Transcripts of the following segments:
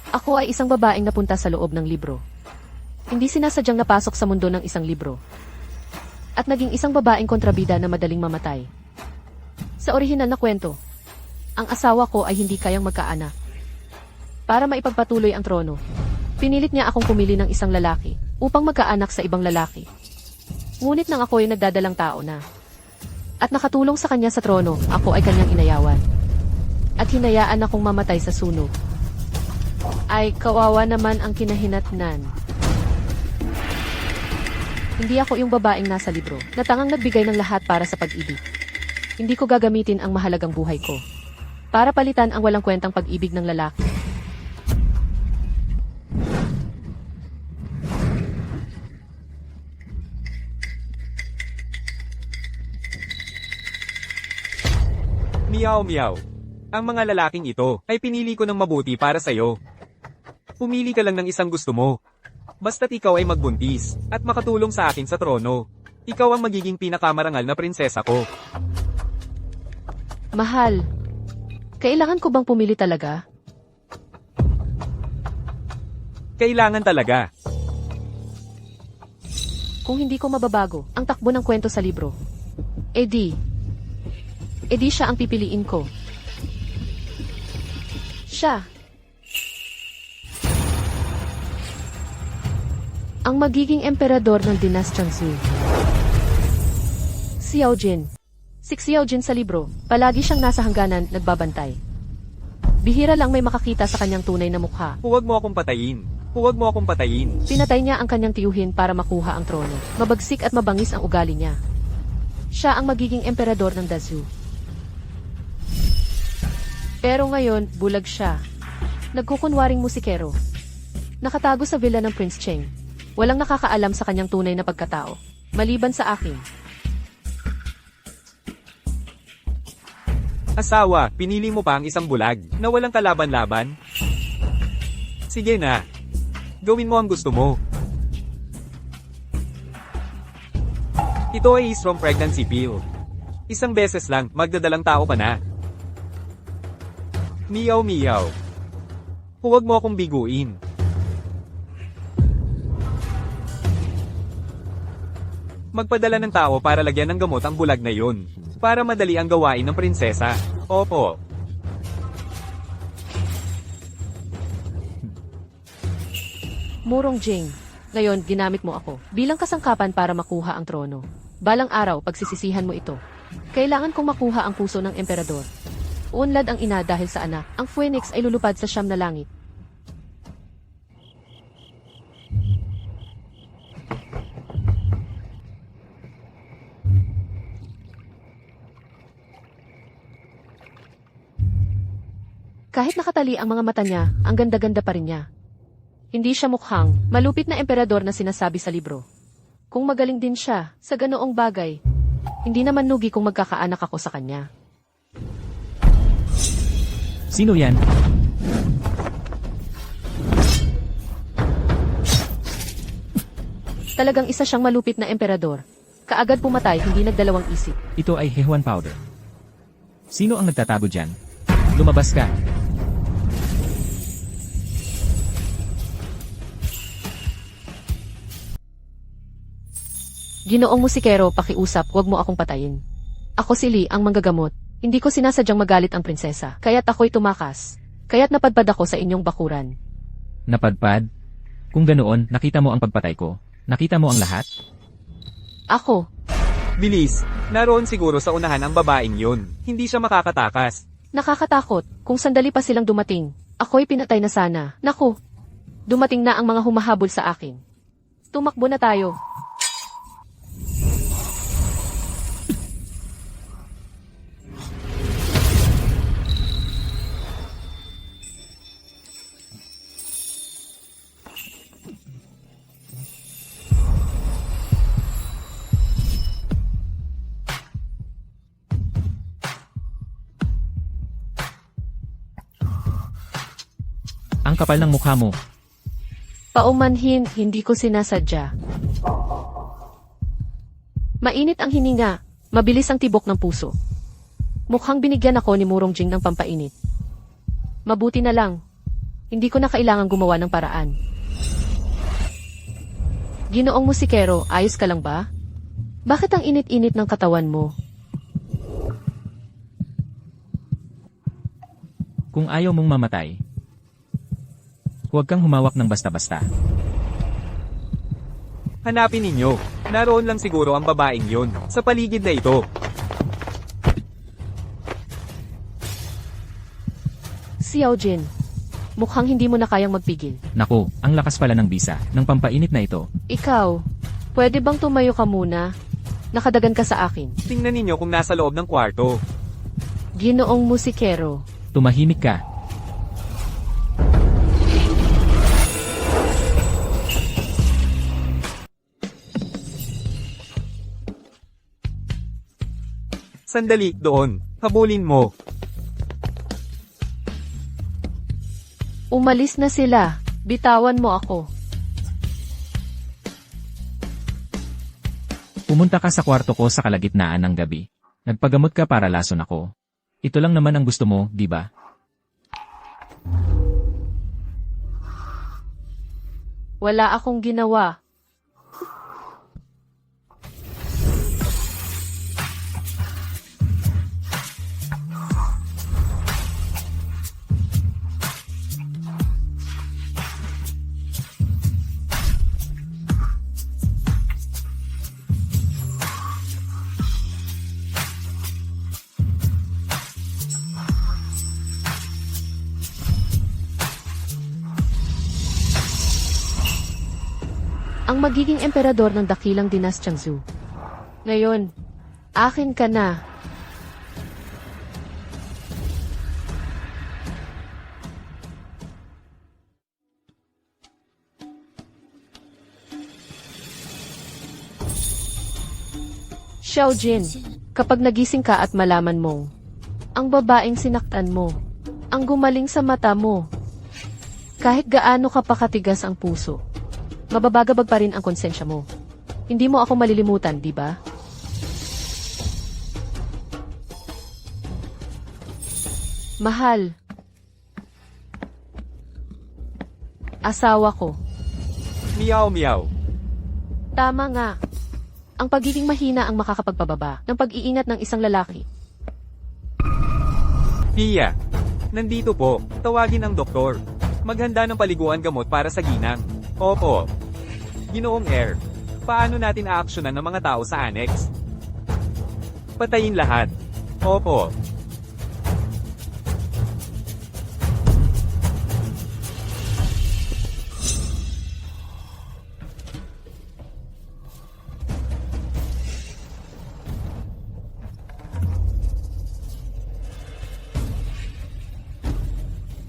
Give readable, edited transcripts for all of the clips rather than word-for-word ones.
Ako ay isang babaeng napunta sa loob ng libro. Hindi sinasadyang napasok sa mundo ng isang libro. At naging isang babaeng kontrabida na madaling mamatay. Sa orihinal na kwento, ang asawa ko ay hindi kayang magkaanak. Para maipagpatuloy ang trono, pinilit niya akong pumili ng isang lalaki upang magkaanak sa ibang lalaki. Ngunit nang ako ay nagdadalang tao na at nakatulong sa kanya sa trono, ako ay kanyang inayawan. At hinayaan akong mamatay sa sunog. Ay, kawawa naman ang kinahinatnan. Hindi ako yung babaeng nasa libro, na tangang nagbigay ng lahat para sa pag-ibig. Hindi ko gagamitin ang mahalagang buhay ko para palitan ang walang kwentang pag-ibig ng lalaki. Meow meow. Ang mga lalaking ito ay pinili ko ng mabuti para sa'yo. Pumili ka lang ng isang gusto mo. Basta't ikaw ay magbuntis at makatulong sa akin sa trono. Ikaw ang magiging pinakamarangal na prinsesa ko. Mahal, kailangan ko bang pumili talaga? Kailangan talaga. Kung hindi ko mababago ang takbo ng kwento sa libro, edi siya ang pipiliin ko. Siya. Ang magiging emperador ng dinastyang Zhou. Xiao Jin. Si Xiao Jin sa libro, palagi siyang nasa hangganan, nagbabantay. Bihira lang may makakita sa kanyang tunay na mukha. Huwag mo akong patayin. Huwag mo akong patayin. Pinatay niya ang kanyang tiyuhin para makuha ang trono. Mabagsik at mabangis ang ugali niya. Siya ang magiging emperador ng Dazhou. Pero ngayon, bulag siya. Nagkukunwaring musikero. Nakatago sa villa ng Prince Cheng. Walang nakakaalam sa kanyang tunay na pagkatao, maliban sa akin. Asawa, pinili mo pa ang isang bulag na walang kalaban-laban? Sige na. Gawin mo ang gusto mo. Ito ay Eastrom pregnancy pill. Isang beses lang, magdadalang tao ka na. Meow meow. Huwag mo akong biguin. Magpadala ng tao para lagyan ng gamot ang bulag na yun. Para madali ang gawain ng prinsesa. Opo. Murong Jing, ngayon ginamit mo ako bilang kasangkapan para makuha ang trono. Balang araw, pagsisisihan mo ito. Kailangan kong makuha ang puso ng emperador. Uunlad ang ina dahil sa anak. Ang phoenix ay lulupad sa siyam na langit. Kahit nakatali ang mga mata niya, ang ganda-ganda pa rin niya. Hindi siya mukhang malupit na emperador na sinasabi sa libro. Kung magaling din siya sa ganoong bagay, hindi naman nugi kung magkakaanak ako sa kanya. Sino yan? Talagang isa siyang malupit na emperador. Kaagad pumatay, hindi nagdalawang isip. Ito ay Hehuan powder. Sino ang nagtatago dyan? Lumabas ka. Ginoong musikero, pakiusap, huwag mo akong patayin. Ako si Li, ang manggagamot. Hindi ko sinasadyang magalit ang prinsesa, kaya't ako'y tumakas. Kaya't napadpad ako sa inyong bakuran. Napadpad? Kung ganoon, nakita mo ang pagpatay ko. Nakita mo ang lahat? Ako, Bilis, naroon siguro sa unahan ang babaeng yun. Hindi siya makakatakas. nakakatakot. Kung sandali pa silang dumating, ako'y pinatay na sana. Naku, dumating na ang mga humahabol sa akin. Tumakbo na tayo. Ang kapal ng mukha mo. Paumanhin, hindi ko sinasadya. Mainit ang hininga, mabilis ang tibok ng puso. Mukhang binigyan ako ni Murong Jing ng pampainit. Mabuti na lang. Hindi ko na kailangang gumawa ng paraan. Ginoong musikero, ayos ka lang ba? Bakit ang init-init ng katawan mo? Kung ayaw mong mamatay, huwag kang humawak ng basta-basta. Hanapin ninyo. Naroon lang siguro ang babaeng yon sa paligid na ito. Xiao Jin, mukhang hindi mo na kayang magpigil. Naku, ang lakas pala ng bisa, ng pampainit na ito. Ikaw, pwede bang tumayo ka muna? Nakadagan ka sa akin. Tingnan ninyo kung nasa loob ng kwarto. Ginoong musikero. Tumahimik ka. Sandali, doon. Habulin mo. Umalis na sila. Bitawan mo ako. Pumunta ka sa kwarto ko sa kalagitnaan ng gabi. Nagpagamot ka para lason ako. Ito lang naman ang gusto mo, di ba? Wala akong ginawa. Ang magiging emperador ng dakilang dinastyang Zhou. Ngayon, akin ka na. Xiao Jin, kapag nagising ka at malaman mong ang babaeng sinaktan mo, ang gumaling sa mata mo, kahit gaano ka pakatigas ang puso, mababagabag pa rin ang konsensya mo. Hindi mo ako malilimutan, di ba? Mahal. Asawa ko. Meow meow. Tama nga. Ang pagiging mahina ang makakapagpababa ng pag-iingat ng isang lalaki. Pia. Nandito po. Tawagin ang doktor. Maghanda ng paliguan gamot para sa ginang. Opo. Ginoong Air. Paano natin aaksyonan ng mga tao sa annex? Patayin lahat. Opo.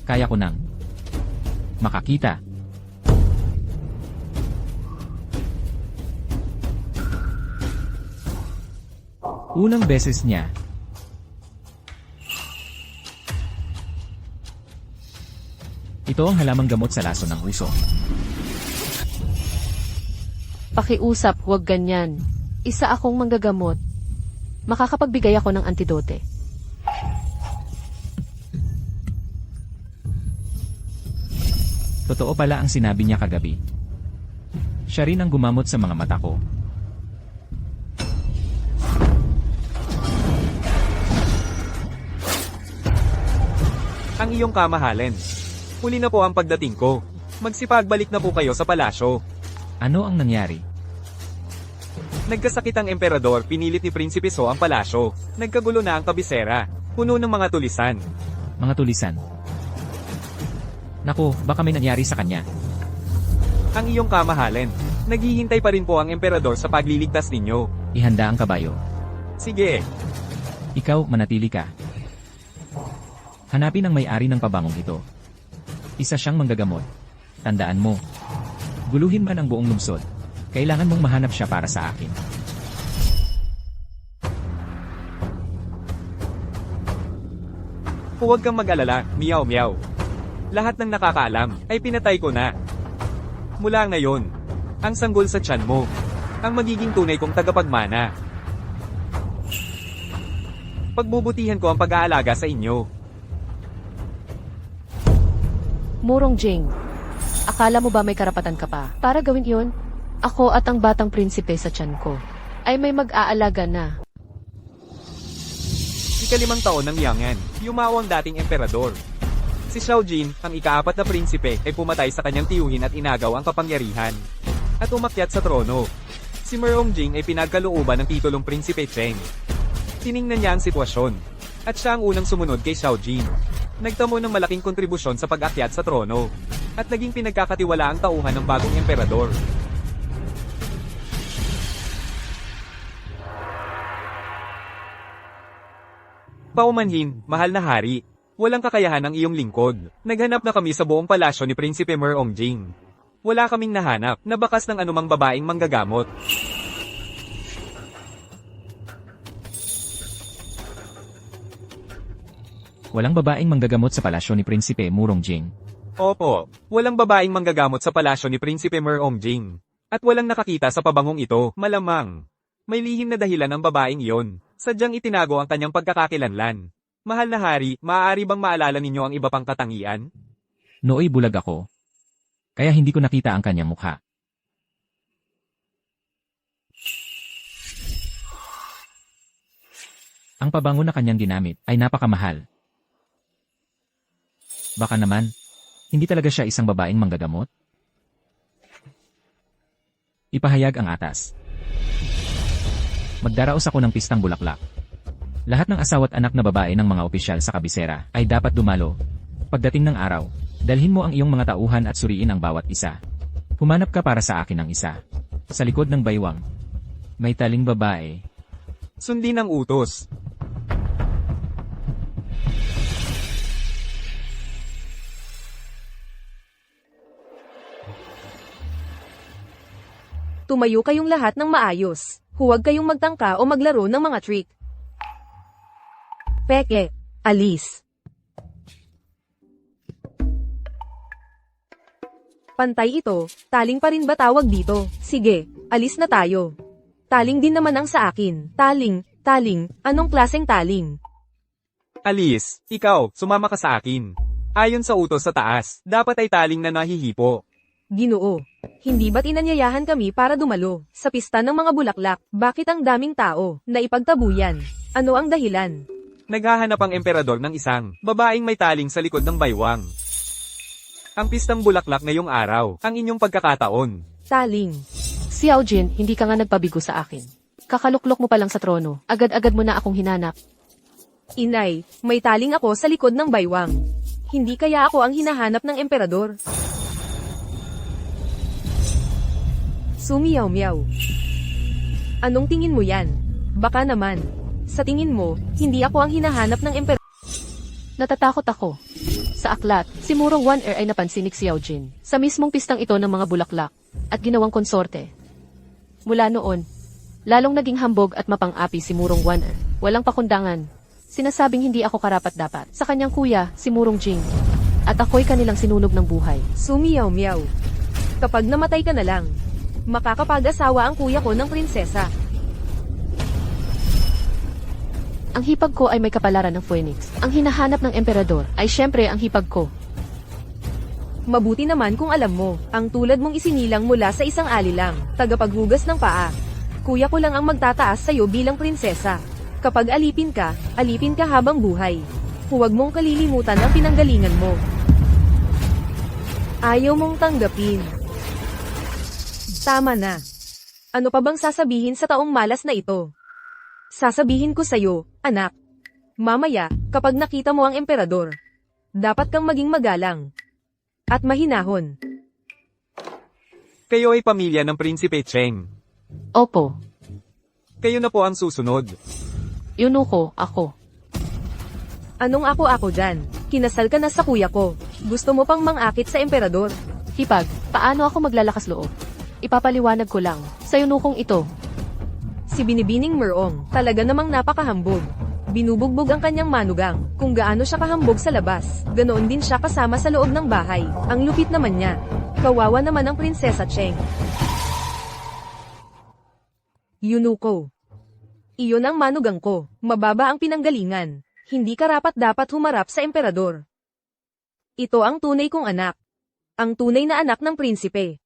Kaya ko nang makakita. Unang beses niya. Ito ang halamang gamot sa lason ng uso. Pakiusap, huwag ganyan. Isa akong manggagamot. Makakapagbigay ako ng antidote. Totoo pala ang sinabi niya kagabi. Siya rin ang gumamot sa mga mata ko. Ang iyong kamahalin. Huli na po ang pagdating ko. Magsipagbalik na po kayo sa palasyo. Ano ang nangyari? Nagkasakit ang emperador, pinilit ni Prinsipe So ang palasyo. Nagkagulo na ang kabisera. Puno ng mga tulisan. Mga tulisan. Naku, baka may nangyari sa kanya. Ang iyong kamahalin. Naghihintay pa rin po ang emperador sa pagliligtas ninyo. Ihanda ang kabayo. Sige. Ikaw, manatili ka. Hanapin ang may-ari ng pabangong ito. Isa siyang manggagamot. Tandaan mo. Guluhin man ang buong lungsod. Kailangan mong mahanap siya para sa akin. Huwag kang mag-alala, meow meow. Lahat ng nakakaalam ay pinatay ko na. Mula ngayon, ang sanggol sa tiyan mo, ang magiging tunay kong tagapagmana. Pagbubutihan ko ang pag-aalaga sa inyo. Murong Jing, akala mo ba may karapatan ka pa para gawin iyon? Ako at ang batang prinsipe sa tiyan ko ay may mag-aalaga na. Ika-5 taon ng Yang'an, yumaw ang dating emperador. Si Xiao Jin, ang ika-4 na prinsipe, ay pumatay sa kanyang tiyuhin at inagaw ang kapangyarihan. At umakyat sa trono. Si Merong Jing ay pinagkalooban ng titulong Prinsipe Cheng. Tiningnan niya ang sitwasyon. At siya ang unang sumunod kay Xiao Jin. Nagtamo ng malaking kontribusyon sa pag-akyat sa trono. At naging pinagkakatiwala ang tauhan ng bagong emperador. Paumanhin, mahal na hari. Walang kakayahan ang iyong lingkod. Naghanap na kami sa buong palasyo ni Prinsipe Merong Jing. Wala kaming nahanap na bakas ng anumang babaeng manggagamot. Walang babaeng manggagamot sa palasyo ni Prinsipe Murong Jing. Opo, walang babaeng manggagamot sa palasyo ni Prinsipe Merong Jing. At walang nakakita sa pabangong ito, malamang. May lihim na dahilan ang babaeng iyon. Sadyang itinago ang kanyang pagkakakilanlan. Mahal na hari, maaari bang maalala ninyo ang iba pang katangian? Nooy bulag ako. Kaya hindi ko nakita ang kanyang mukha. Ang pabango na kanyang ginamit ay napakamahal. Baka naman, hindi talaga siya isang babaeng manggagamot? Ipahayag ang atas. Magdaraos ako ng pistang bulaklak. Lahat ng asawa't anak na babae ng mga opisyal sa kabisera ay dapat dumalo. Pagdating ng araw, dalhin mo ang iyong mga tauhan at suriin ang bawat isa. Humanap ka para sa akin ng isa. Sa likod ng baywang, may taling babae. Sundin ang utos. Tumayo kayong lahat ng maayos. Huwag kayong magtangka o maglaro ng mga trick. Peke, alis. Pantay ito, taling pa rin ba tawag dito? Sige, alis na tayo. Taling din naman ang sa akin. Taling, anong klaseng taling? Alice, ikaw, sumama ka sa akin. Ayon sa utos sa taas, dapat ay taling na nahihipo. Ginoo, hindi ba't inanyayahan kami para dumalo sa pista ng mga bulaklak? Bakit ang daming tao na ipagtabuyan? Ano ang dahilan? Naghahanap ang emperador ng isang babaeng may taling sa likod ng baywang. Ang pistang bulaklak ngayong araw, ang inyong pagkakataon. Taling. Xiao Jin, hindi ka nga nagpabigo sa akin. Kakaluklok mo pa lang sa trono, agad-agad mo na akong hinanap. Inay, may taling ako sa likod ng baywang. Hindi kaya ako ang hinahanap ng emperador? Sumiyaw-miyaw. Anong tingin mo yan? Baka naman. Sa tingin mo, hindi ako ang hinahanap ng emperador. Natatakot ako. Sa aklat, si Murong Wan-er ay napansin ni Xiao Jin sa mismong pistang ito ng mga bulaklak at ginawang konsorte. Mula noon, lalong naging hambog at mapang-api si Murong Wan-er. Walang pakundangan. Sinasabing hindi ako karapat-dapat sa kanyang kuya, si Murong Jing. At ako'y kanilang sinunog ng buhay. Sumiyaw-miyaw. Kapag namatay ka na lang, makakapag-asawa ang kuya ko ng prinsesa. Ang hipag ko ay may kapalaran ng Phoenix. Ang hinahanap ng emperador ay syempre ang hipag ko. Mabuti naman kung alam mo, ang tulad mong isinilang mula sa isang alilang, tagapaghugas ng paa. Kuya ko lang ang magtataas sa'yo bilang prinsesa. Kapag alipin ka habang buhay. Huwag mong kalilimutan ang pinanggalingan mo. Ayaw mong tanggapin. Tama na. Ano pa bang sasabihin sa taong malas na ito? Sasabihin ko sa'yo, anak. Mamaya, kapag nakita mo ang emperador, dapat kang maging magalang. At mahinahon. Kayo ay pamilya ng Prinsipe Cheng. Opo, Kayo na po ang susunod. Eunuko, ako. Anong ako dyan? Kinasal ka na sa kuya ko. Gusto mo pang mangakit sa emperador? Hipag, paano ako maglalakas loob? Ipapaliwanag ko lang, sa eunukong ito. Si Binibining Merong, talaga namang napakahambog. Binubugbog ang kanyang manugang, kung gaano siya kahambog sa labas, ganoon din siya kasama sa loob ng bahay. Ang lupit naman niya. Kawawa naman ang Prinsesa Cheng. Eunuko. Iyon ang manugang ko, mababa ang pinanggalingan. Hindi karapat dapat humarap sa emperador. Ito ang tunay kong anak. Ang tunay na anak ng prinsipe.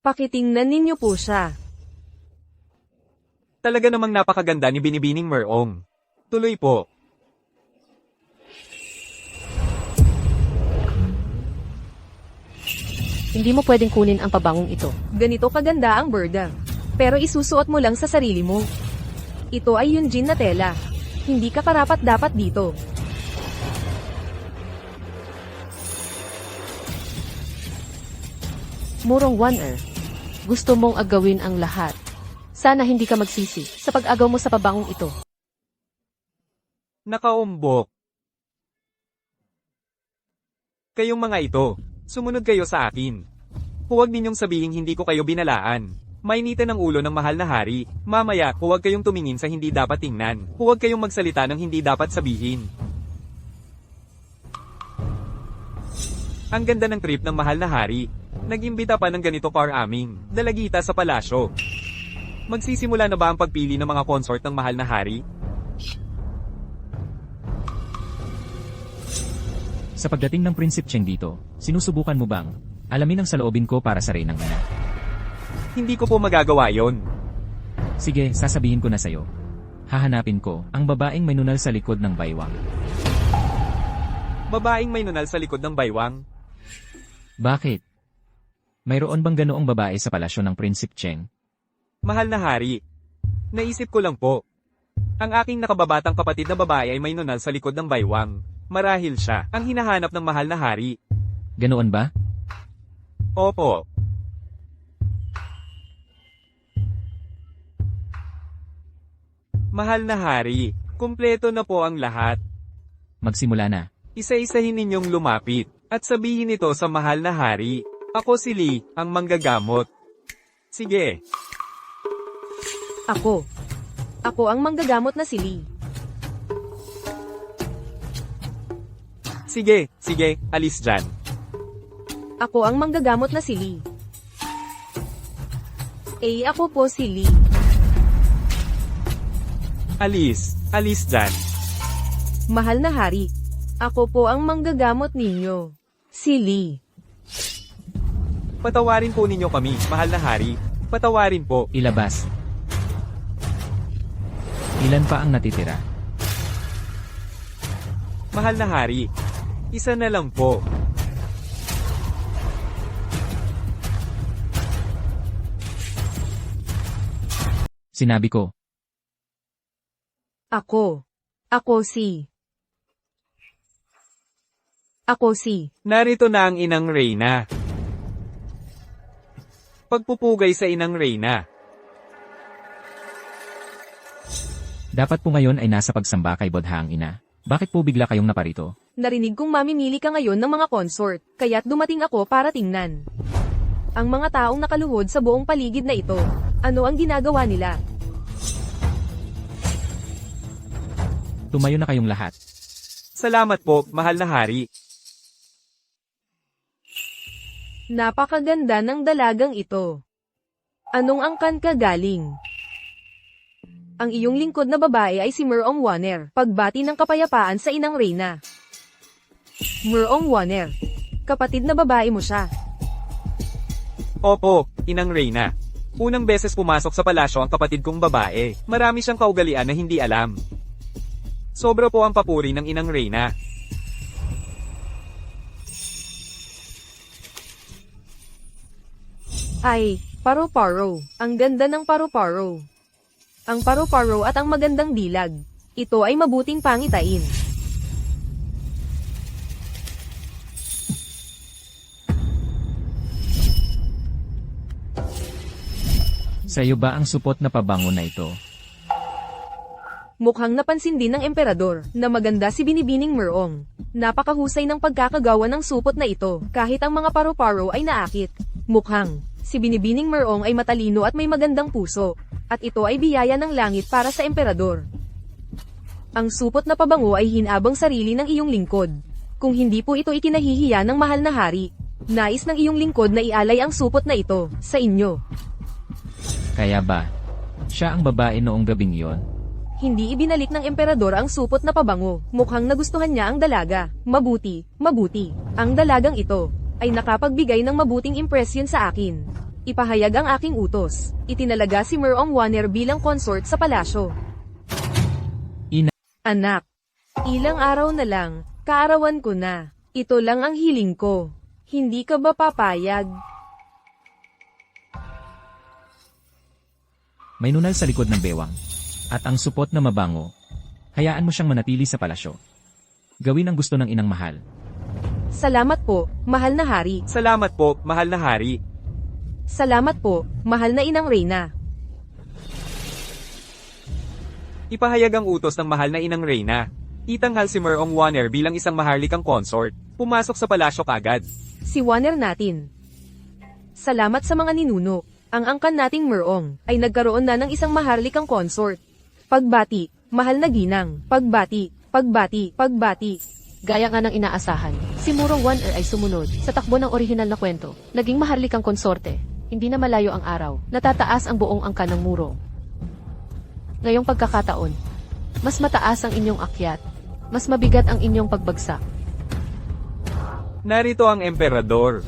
Pakitingnan ninyo po siya. Talaga namang napakaganda ni Binibining Merong. Tuloy po. Hindi mo pwedeng kunin ang pabangong ito. Ganito kaganda ang Berda. Pero isusuot mo lang sa sarili mo. Ito ay Yunjin na tela. Hindi ka karapat-dapat dito. Murong Waner, gusto mong agawin ang lahat. Sana hindi ka magsisi sa pag-agaw mo sa pabangong ito. Nakaumbok. Kayong mga ito, sumunod kayo sa akin. Huwag ninyong sabihing hindi ko kayo binalaan. Mainitan ang ulo ng mahal na hari. Mamaya, huwag kayong tumingin sa hindi dapat tingnan. Huwag kayong magsalita ng hindi dapat sabihin. Ang ganda ng trip ng mahal na hari. Nag-imbita pa ng ganito aming dalagita sa palasyo. Magsisimula na ba ang pagpili ng mga consort ng mahal na hari? Sa pagdating ng Prinsip Cheng dito, sinusubukan mo bang alamin ang saloobin ko para sa reynang ina? Hindi ko po magagawa yon. Sige, sasabihin ko na sa'yo. Hahanapin ko ang babaeng may nunal sa likod ng baywang. Babaeng may nunal sa likod ng baywang. Bakit? Mayroon bang ganoong babae sa palasyo ng Prinsip Cheng? Mahal na hari. Naisip ko lang po. Ang aking nakababatang kapatid na babae ay may nunal sa likod ng baywang. Marahil siya ang hinahanap ng mahal na hari. Ganoon ba? Opo. Mahal na hari, kumpleto na po ang lahat. Magsimula na. Isa-isahin ninyong lumapit at sabihin ito sa mahal na hari. Ako si Lee, ang manggagamot. Sige. Ako. Ako ang manggagamot na si Lee. Sige, alis dyan. Ako ang manggagamot na si Lee. Ako po si Lee. Alis dyan. Mahal na hari. Ako po ang manggagamot ninyo. Si Lee. Patawarin po ninyo kami, mahal na hari. Patawarin po. Ilabas. Ilan pa ang natitira? Mahal na hari. Isa na lang po. Sinabi ko. Ako. Ako si. Narito na ang inang Reyna. Pagpupugay sa inang Reyna. Dapat po ngayon ay nasa pagsamba kay Bodha ang ina. Bakit po bigla kayong naparito? Narinig kong mamimili ka ngayon ng mga consort, kaya't dumating ako para tingnan. Ang mga taong nakaluhod sa buong paligid na ito, ano ang ginagawa nila? Tumayo na kayong lahat. Salamat po, mahal na hari. Napakaganda ng dalagang ito. Anong angkan ka galing? Ang iyong lingkod na babae ay si Merong Waner, pagbati ng kapayapaan sa inang Reyna. Merong Waner. Kapatid na babae mo siya. Opo, inang Reyna. Unang beses pumasok sa palasyo ang kapatid kong babae. Marami siyang kaugalian na hindi alam. Sobra po ang papuri ng inang Reyna. Ay, paro-paro. Ang ganda ng paro-paro. Ang paro-paro at ang magandang dilag. Ito ay mabuting pangitain. Sa iyo ba ang supot na pabango na ito? Mukhang napansin din ng emperador na maganda si Binibining Merong. Napakahusay ng pagkakagawa ng supot na ito kahit ang mga paro-paro ay naakit. Mukhang si Binibining Merong ay matalino at may magandang puso. At ito ay biyaya ng langit para sa emperador. Ang supot na pabango ay hinabang sarili ng iyong lingkod. Kung hindi po ito ikinahihiya ng mahal na hari, nais ng iyong lingkod na ialay ang supot na ito sa inyo. Kaya ba? Siya ang babae noong gabing yon? Hindi ibinalik ng emperador ang supot na pabango. Mukhang nagustuhan niya ang dalaga. Mabuti, mabuti. Ang dalagang ito ay nakapagbigay ng mabuting impresyon sa akin. Ipahayag ang aking utos. Itinalaga si Merong Wanner bilang consort sa palasyo. Anak, ilang araw na lang, kaarawan ko na. Ito lang ang hiling ko. Hindi ka ba papayag? May nunal sa likod ng bewang. At ang supot na mabango. Hayaan mo siyang manatili sa palasyo. Gawin ang gusto ng inang mahal. Salamat po, mahal na hari. Salamat po, mahal na hari. Salamat po, mahal na inang reyna. Ipahayag ang utos ng mahal na inang reyna. Itanghal si Merong Wanner bilang isang maharlikang consort. Pumasok sa palasyo kagad. Si Wanner natin. Salamat sa mga ninuno. Ang angkan nating Merong ay nagkaroon na ng isang maharlikang consort. Pagbati, mahal na ginang. Pagbati, pagbati, pagbati. Gaya nga ng inaasahan, si Murong Wanner ay sumunod sa takbo ng orihinal na kwento. Naging maharlikang konsorte. Hindi na malayo ang araw. Natataas ang buong angkan ng Murong. Ngayong pagkakataon, mas mataas ang inyong akyat. Mas mabigat ang inyong pagbagsak. Narito ang emperador.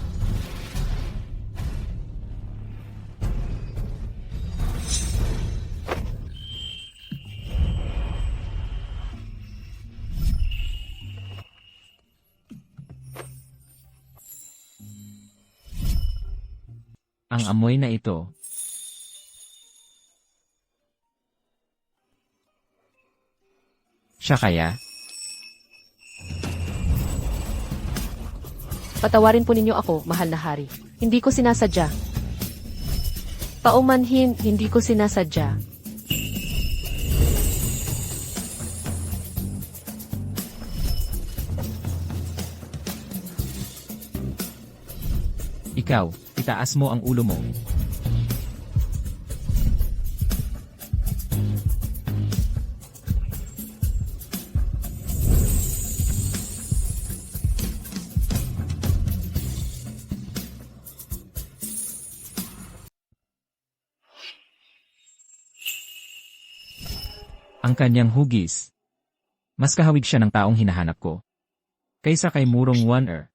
Ang amoy na ito. Siya kaya? Patawarin po ninyo ako, mahal na hari. Hindi ko sinasadya. Paumanhin, hindi ko sinasadya. Ikaw, itaas mo ang ulo mo. Ang kanyang hugis. Mas kahawig siya ng taong hinahanap ko. Kaysa kay Murong Wanner.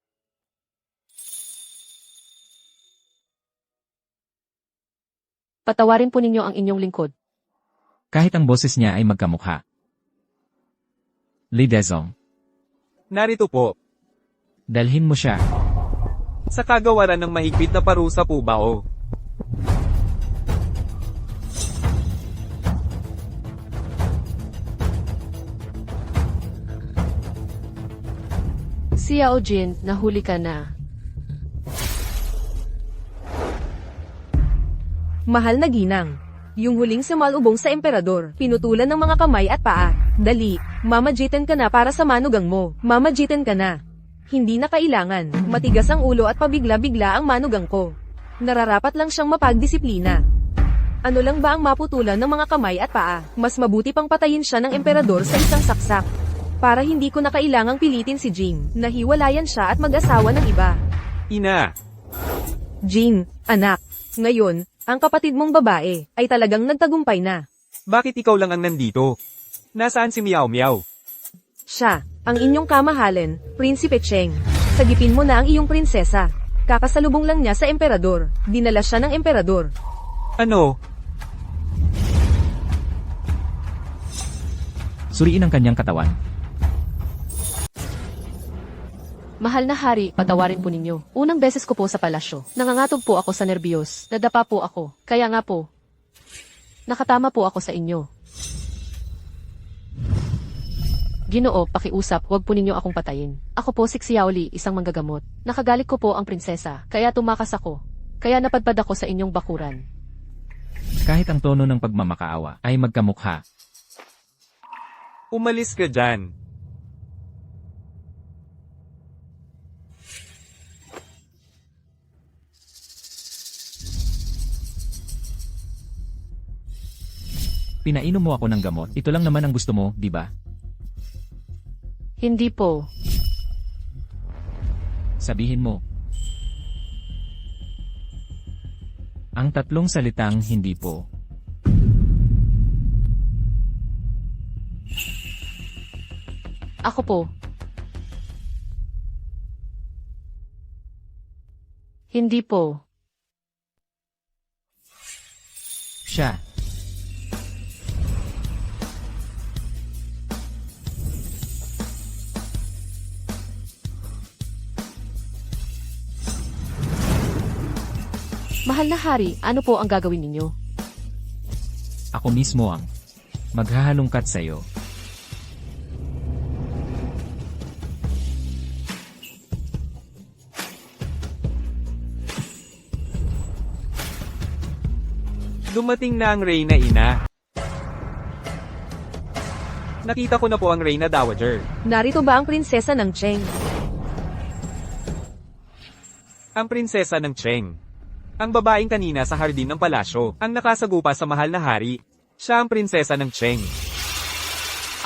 Patawarin po ninyo ang inyong lingkod. Kahit ang boses niya ay magkamukha. Li Dezong, Narito po. dalhin mo siya. Sa kagawaran ng mahigpit na parusa po ba o? Si Yao Jin, nahuli ka na. Mahal na ginang. Yung huling sumalubong sa emperador, pinutulan ng mga kamay at paa. Dali, mamajitan ka na para sa manugang mo. Mamajitan ka na. Hindi na kailangan. Matigas ang ulo at pabigla-bigla ang manugang ko. Nararapat lang siyang mapagdisiplina. Ano lang ba ang maputulan ng mga kamay at paa? Mas mabuti pang patayin siya ng emperador sa isang saksak. Para hindi ko na kailangang pilitin si Jing. Nahiwalayan siya at mag-asawa ng iba. Ina, Jing, anak. Ngayon, ang kapatid mong babae ay talagang nagtagumpay na. bakit ikaw lang ang nandito? Nasaan si Miao Miao? Siya, ang inyong kamahalan, Prinsipe Cheng. Sagipin mo na ang iyong prinsesa. Kakasalubong lang niya sa emperador. Dinala siya ng emperador. Ano? Suriin ang kanyang katawan. Mahal na hari, patawarin po ninyo. Unang beses ko po sa palasyo. Nangangatog po ako sa nerbiyos. Nadapa po ako. Kaya nga po. Nakatama po ako sa inyo. Ginoo, pakiusap, huwag po ninyo akong patayin. Ako po si Xiaoli, isang manggagamot. Nakagalit ko po ang prinsesa, kaya tumakas ako. Kaya napadpad ako sa inyong bakuran. Kahit ang tono ng pagmamakaawa ay magkamukha. Umalis ka dyan. Pinainom mo ako ng gamot. Ito lang naman ang gusto mo, di ba? Hindi po. Sabihin mo. Ang tatlong salitang hindi po. Ako po. Hindi po. Siya. Mahal na hari, ano po ang gagawin ninyo? Ako mismo ang maghahalungkat sa'yo. Dumating na ang Reyna Ina. Nakita ko na po ang Reyna Dowager. Narito ba ang prinsesa ng Cheng? Ang prinsesa ng Cheng. Ang babaeng kanina sa hardin ng palasyo, ang nakasagupa sa mahal na hari. Siya ang prinsesa ng Cheng.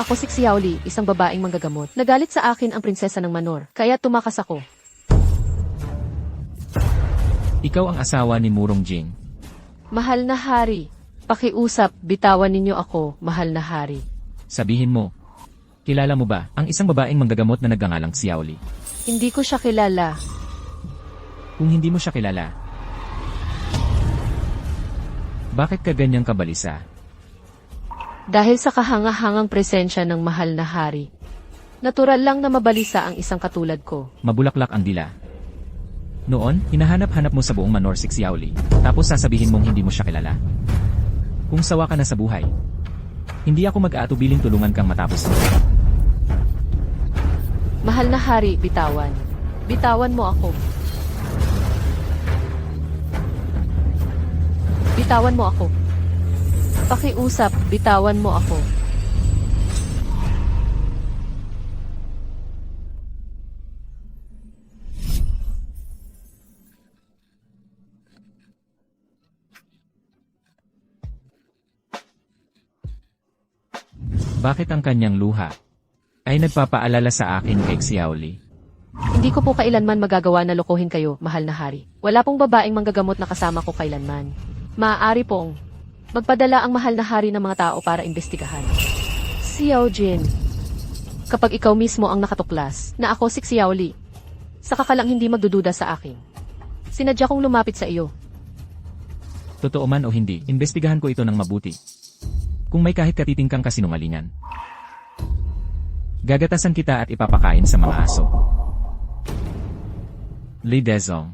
Ako si Xiaoli, isang babaeng manggagamot. Nagalit sa akin ang prinsesa ng Manor, kaya tumakas ako. Ikaw ang asawa ni Murong Jing. Mahal na hari, pakiusap, bitawan ninyo ako, mahal na hari. Sabihin mo, kilala mo ba ang isang babaeng manggagamot na nagngangalang Xiaoli? Hindi ko siya kilala. Kung hindi mo siya kilala, bakit ka ganyang kabalisa? Dahil sa kahangahangang presensya ng mahal na hari. Natural lang na mabalisa ang isang katulad ko. Mabulaklak ang dila. Noon, hinahanap-hanap mo sa buong Manor si Xiaoli, tapos sasabihin mong hindi mo siya kilala. Kung sawa ka na sa buhay, hindi ako mag-aatubiling tulungan kang matapos ito. Mahal na hari, bitawan. Bitawan mo ako. Bitawan mo ako. Pakiusap, bitawan mo ako. Bakit ang kanyang luha ay nagpapaalala sa akin kay Xiaoli? Hindi ko po kailanman magagawa na lokohin kayo, mahal na hari. Wala pong babaeng manggagamot na kasama ko kailanman. Maaari pong magpadala ang mahal na hari ng mga tao para imbestigahan. Xiao Jin, kapag ikaw mismo ang nakatuklas na ako si Xiaoli, saka ka lang hindi magdududa sa akin. Sinadya kong lumapit sa iyo. Totoo man o hindi, imbestigahan ko ito ng mabuti. Kung may kahit katiting kang kasinungalingan, gagatasan kita at ipapakain sa mga aso. Li Dezong,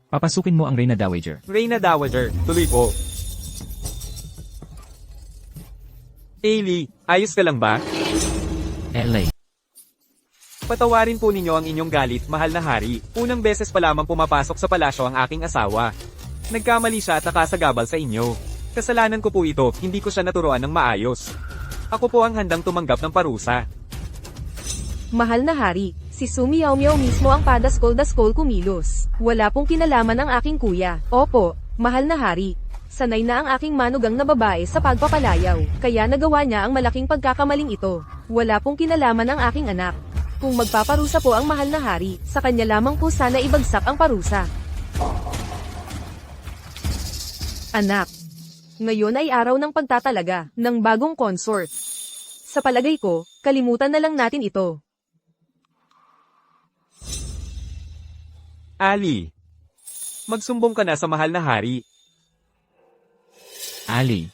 papasukin mo ang Reyna Dowager. Reyna Dowager, tuloy po. Ailey, ayos ka lang ba? LA. Patawarin po ninyo ang inyong galit, mahal na hari. Unang beses pa lamang pumapasok sa palasyo ang aking asawa. Nagkamali siya at nakasagabal sa inyo. Kasalanan ko po ito, hindi ko siya naturuan ng maayos. Ako po ang handang tumanggap ng parusa. Mahal na hari, si Sumiyaw Miyaw mismo ang padaskol-daskol kumilos. Wala pong kinalaman ang aking kuya. Opo, mahal na hari. Sanay na ang aking manugang na babae sa pagpapalayaw, kaya nagawa niya ang malaking pagkakamaling ito. Wala pong kinalaman ang aking anak. Kung magpaparusa po ang mahal na hari, sa kanya lamang po sana ibagsak ang parusa. Anak, ngayon ay araw ng pagtatalaga ng bagong consort. Sa palagay ko, kalimutan na lang natin ito. Ali, magsumbong ka na sa mahal na hari. Ali.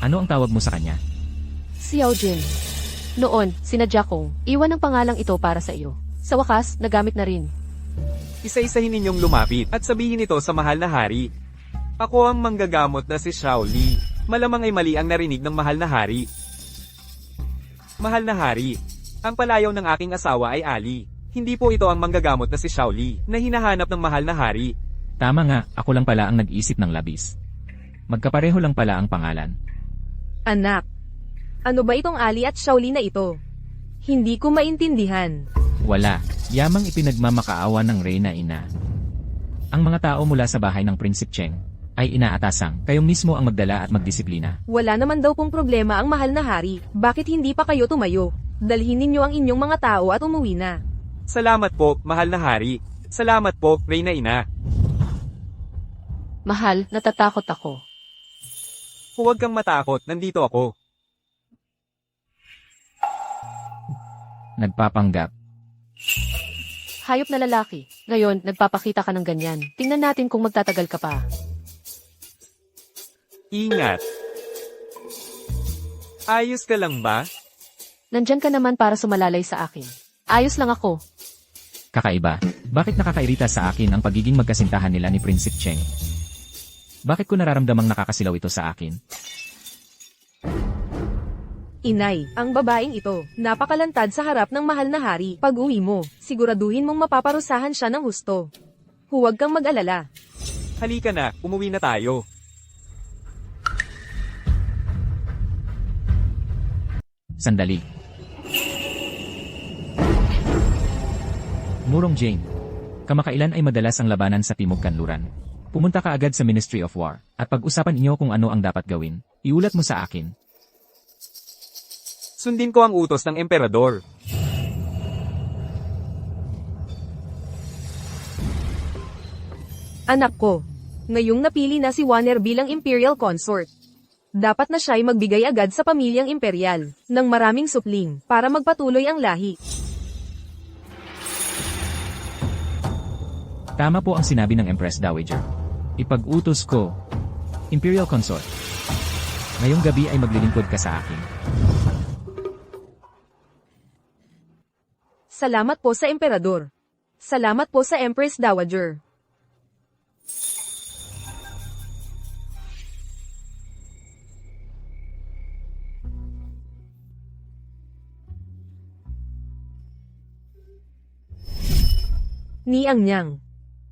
Ano ang tawag mo sa kanya? Xiao Jin. Noon, sinadya kong iwan ang pangalang ito para sa iyo. Sa wakas, nagamit na rin. Isa-isahin ninyong lumapit at sabihin ito sa mahal na hari. Ako ang manggagamot na si Xiaoli. Malamang ay mali ang narinig ng mahal na hari. Mahal na hari, ang palayaw ng aking asawa ay Ali. Hindi po ito ang manggagamot na si Xiaoli na hinahanap ng mahal na hari. Tama nga, ako lang pala ang nag-iisip ng labis. Magkapareho lang pala ang pangalan. Anak, ano ba itong Ali at Shaoli na ito? Hindi ko maintindihan. Wala, yamang ipinagmamakaawa ng Reyna Ina. Ang mga tao mula sa bahay ng Prinsip Cheng ay inaatasang kayo mismo ang magdala at magdisiplina. Wala naman daw pong problema ang mahal na hari. Bakit hindi pa kayo tumayo? Dalhin ninyo ang inyong mga tao at umuwi na. Salamat po, mahal na hari. Salamat po, Reyna Ina. Mahal, natatakot ako. Huwag kang matakot, nandito ako. Nagpapanggap. Hayop na lalaki. Ngayon, nagpapakita ka ng ganyan. Tingnan natin kung magtatagal ka pa. Ingat. Ayos ka lang ba? Nandyan ka naman para sumalalay sa akin. Ayos lang ako. Kakaiba. Bakit nakakairita sa akin ang pagiging magkasintahan nila ni Prinsipe Cheng? Bakit ko nararamdamang nakakasilaw ito sa akin? Inay, ang babaeng ito, napakalantad sa harap ng mahal na hari. Pag uwi mo, siguraduhin mong mapaparusahan siya ng husto. Huwag kang mag-alala. Halika na, umuwi na tayo. Sandali. Murong Jane. Kamakailan ay madalas ang labanan sa Timog Kanluran. Pumunta ka agad sa Ministry of War, at pag-usapan inyo kung ano ang dapat gawin. Iulat mo sa akin. Sundin ko ang utos ng emperador. Anak ko, ngayong napili na si Wanner bilang Imperial Consort. Dapat na siya'y magbigay agad sa pamilyang imperial ng maraming supling para magpatuloy ang lahi. Tama po ang sinabi ng Empress Dowager. Ipag-utos ko, Imperial Consort. Ngayong gabi ay maglilingkod ka sa akin. Salamat po sa Emperador. Salamat po sa Empress Dowager. Niang Niyang.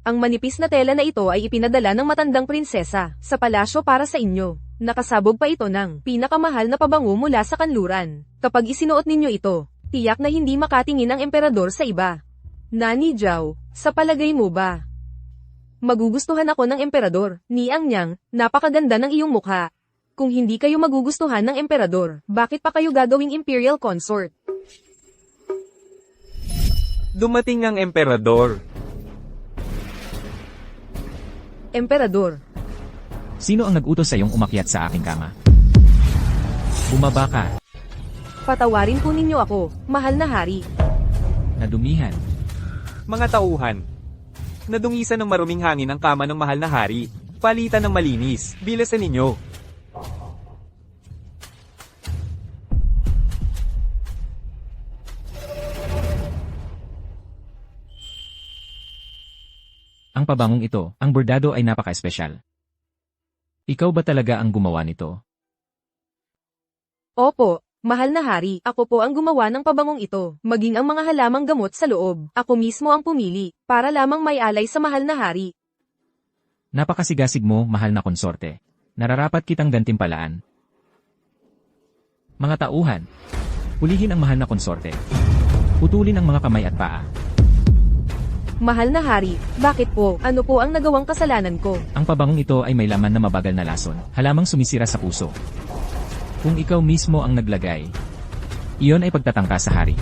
Ang manipis na tela na ito ay ipinadala ng matandang prinsesa sa palasyo para sa inyo. Nakasabog pa ito ng pinakamahal na pabango mula sa kanluran. Kapag isinuot ninyo ito, tiyak na hindi makatingin ang emperador sa iba. Nani Zhao, sa palagay mo ba? Magugustuhan ako ng emperador. Niang Niyang, napakaganda ng iyong mukha. Kung hindi kayo magugustuhan ng emperador, bakit pa kayo gagawing imperial consort? Dumating ang emperador. Emperador, Sino ang nag-utos sa iyong umakyat sa aking kama? Bumaba ka. patawarin po ninyo ako, mahal na hari. Nadumihan. Mga tauhan. Nadungisan ng maruming hangin ang kama ng mahal na hari. Palitan ng malinis. Bilasan ninyo. Ang pabangong ito, ang bordado ay napaka-espesyal. Ikaw ba talaga ang gumawa nito? Opo, mahal na hari, ako po ang gumawa ng pabangong ito, maging ang mga halamang gamot sa loob. Ako mismo ang pumili, para lamang may alay sa mahal na hari. Napakasigasig mo, mahal na konsorte. Nararapat kitang gantimpalaan. Mga tauhan, hulihin ang mahal na konsorte. Putulin ang mga kamay at paa. Mahal na hari, bakit po? Ano po ang nagawang kasalanan ko? Ang pabangong ito ay may laman na mabagal na lason, halamang sumisira sa puso. Kung ikaw mismo ang naglagay, iyon ay pagtatangka sa hari.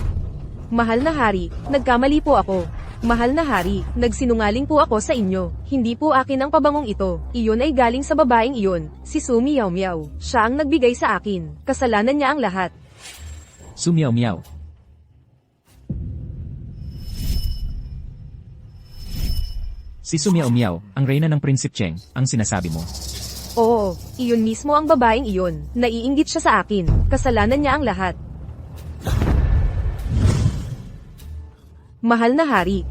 Mahal na hari, nagkamali po ako. Mahal na hari, nagsinungaling po ako sa inyo. Hindi po akin ang pabangong ito. Iyon ay galing sa babaeng iyon, si Su Miao Miao. Siya ang nagbigay sa akin. Kasalanan niya ang lahat. Sumiyaw miyaw. Si Sumiyaw Miyaw, ang reyna ng Prinsipe Cheng, ang sinasabi mo. Oo, iyon mismo ang babaeng iyon. Naiinggit siya sa akin. Kasalanan niya ang lahat. Mahal na hari,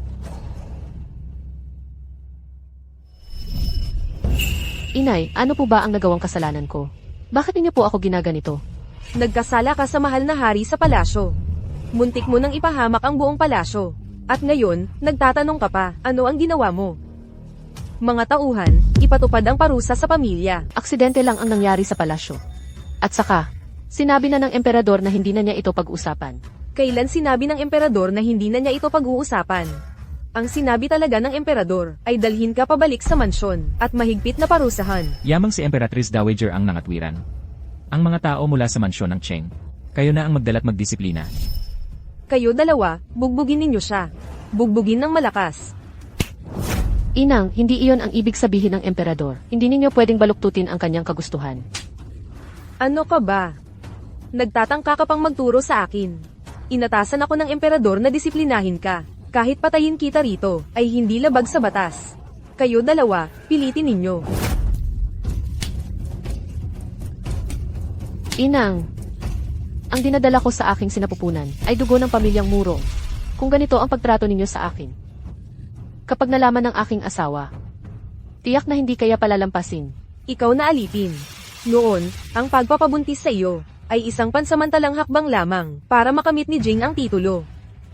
Inay, ano po ba ang nagawang kasalanan ko? Bakit niyo po ako ginaganito? nagkasala ka sa mahal na hari sa palasyo. Muntik mo nang ipahamak ang buong palasyo. At ngayon, nagtatanong ka pa, ano ang ginawa mo? Mga tauhan, ipatupad ang parusa sa pamilya. Aksidente lang ang nangyari sa palasyo. At saka, sinabi na ng emperador na hindi na niya ito pag-usapan. Kailan sinabi ng emperador na hindi na niya ito pag-uusapan? Ang sinabi talaga ng emperador ay dalhin ka pabalik sa mansyon at mahigpit na parusahan. Yamang si Emperatrice Dowager ang nangatwiran. Ang mga tao mula sa mansyon ng Cheng, kayo na ang magdala't magdisiplina. Kayo dalawa, bugbugin ninyo siya. Bugbugin ng malakas. Inang, hindi iyon ang ibig sabihin ng emperador. Hindi ninyo pwedeng baluktutin ang kanyang kagustuhan. Ano ka ba? Nagtatangka ka pang magturo sa akin. Inatasan ako ng emperador na disiplinahin ka. Kahit patayin kita rito, ay hindi labag sa batas. Kayo dalawa, pilitin ninyo. Inang, ang dinadala ko sa aking sinapupunan ay dugo ng pamilyang Murong. Kung ganito ang pagtrato ninyo sa akin. Kapag nalaman ng aking asawa, tiyak na hindi kaya palalampasin. Ikaw na alipin. Noon, ang pagpapabuntis sa iyo ay isang pansamantalang hakbang lamang para makamit ni Jing ang titulo.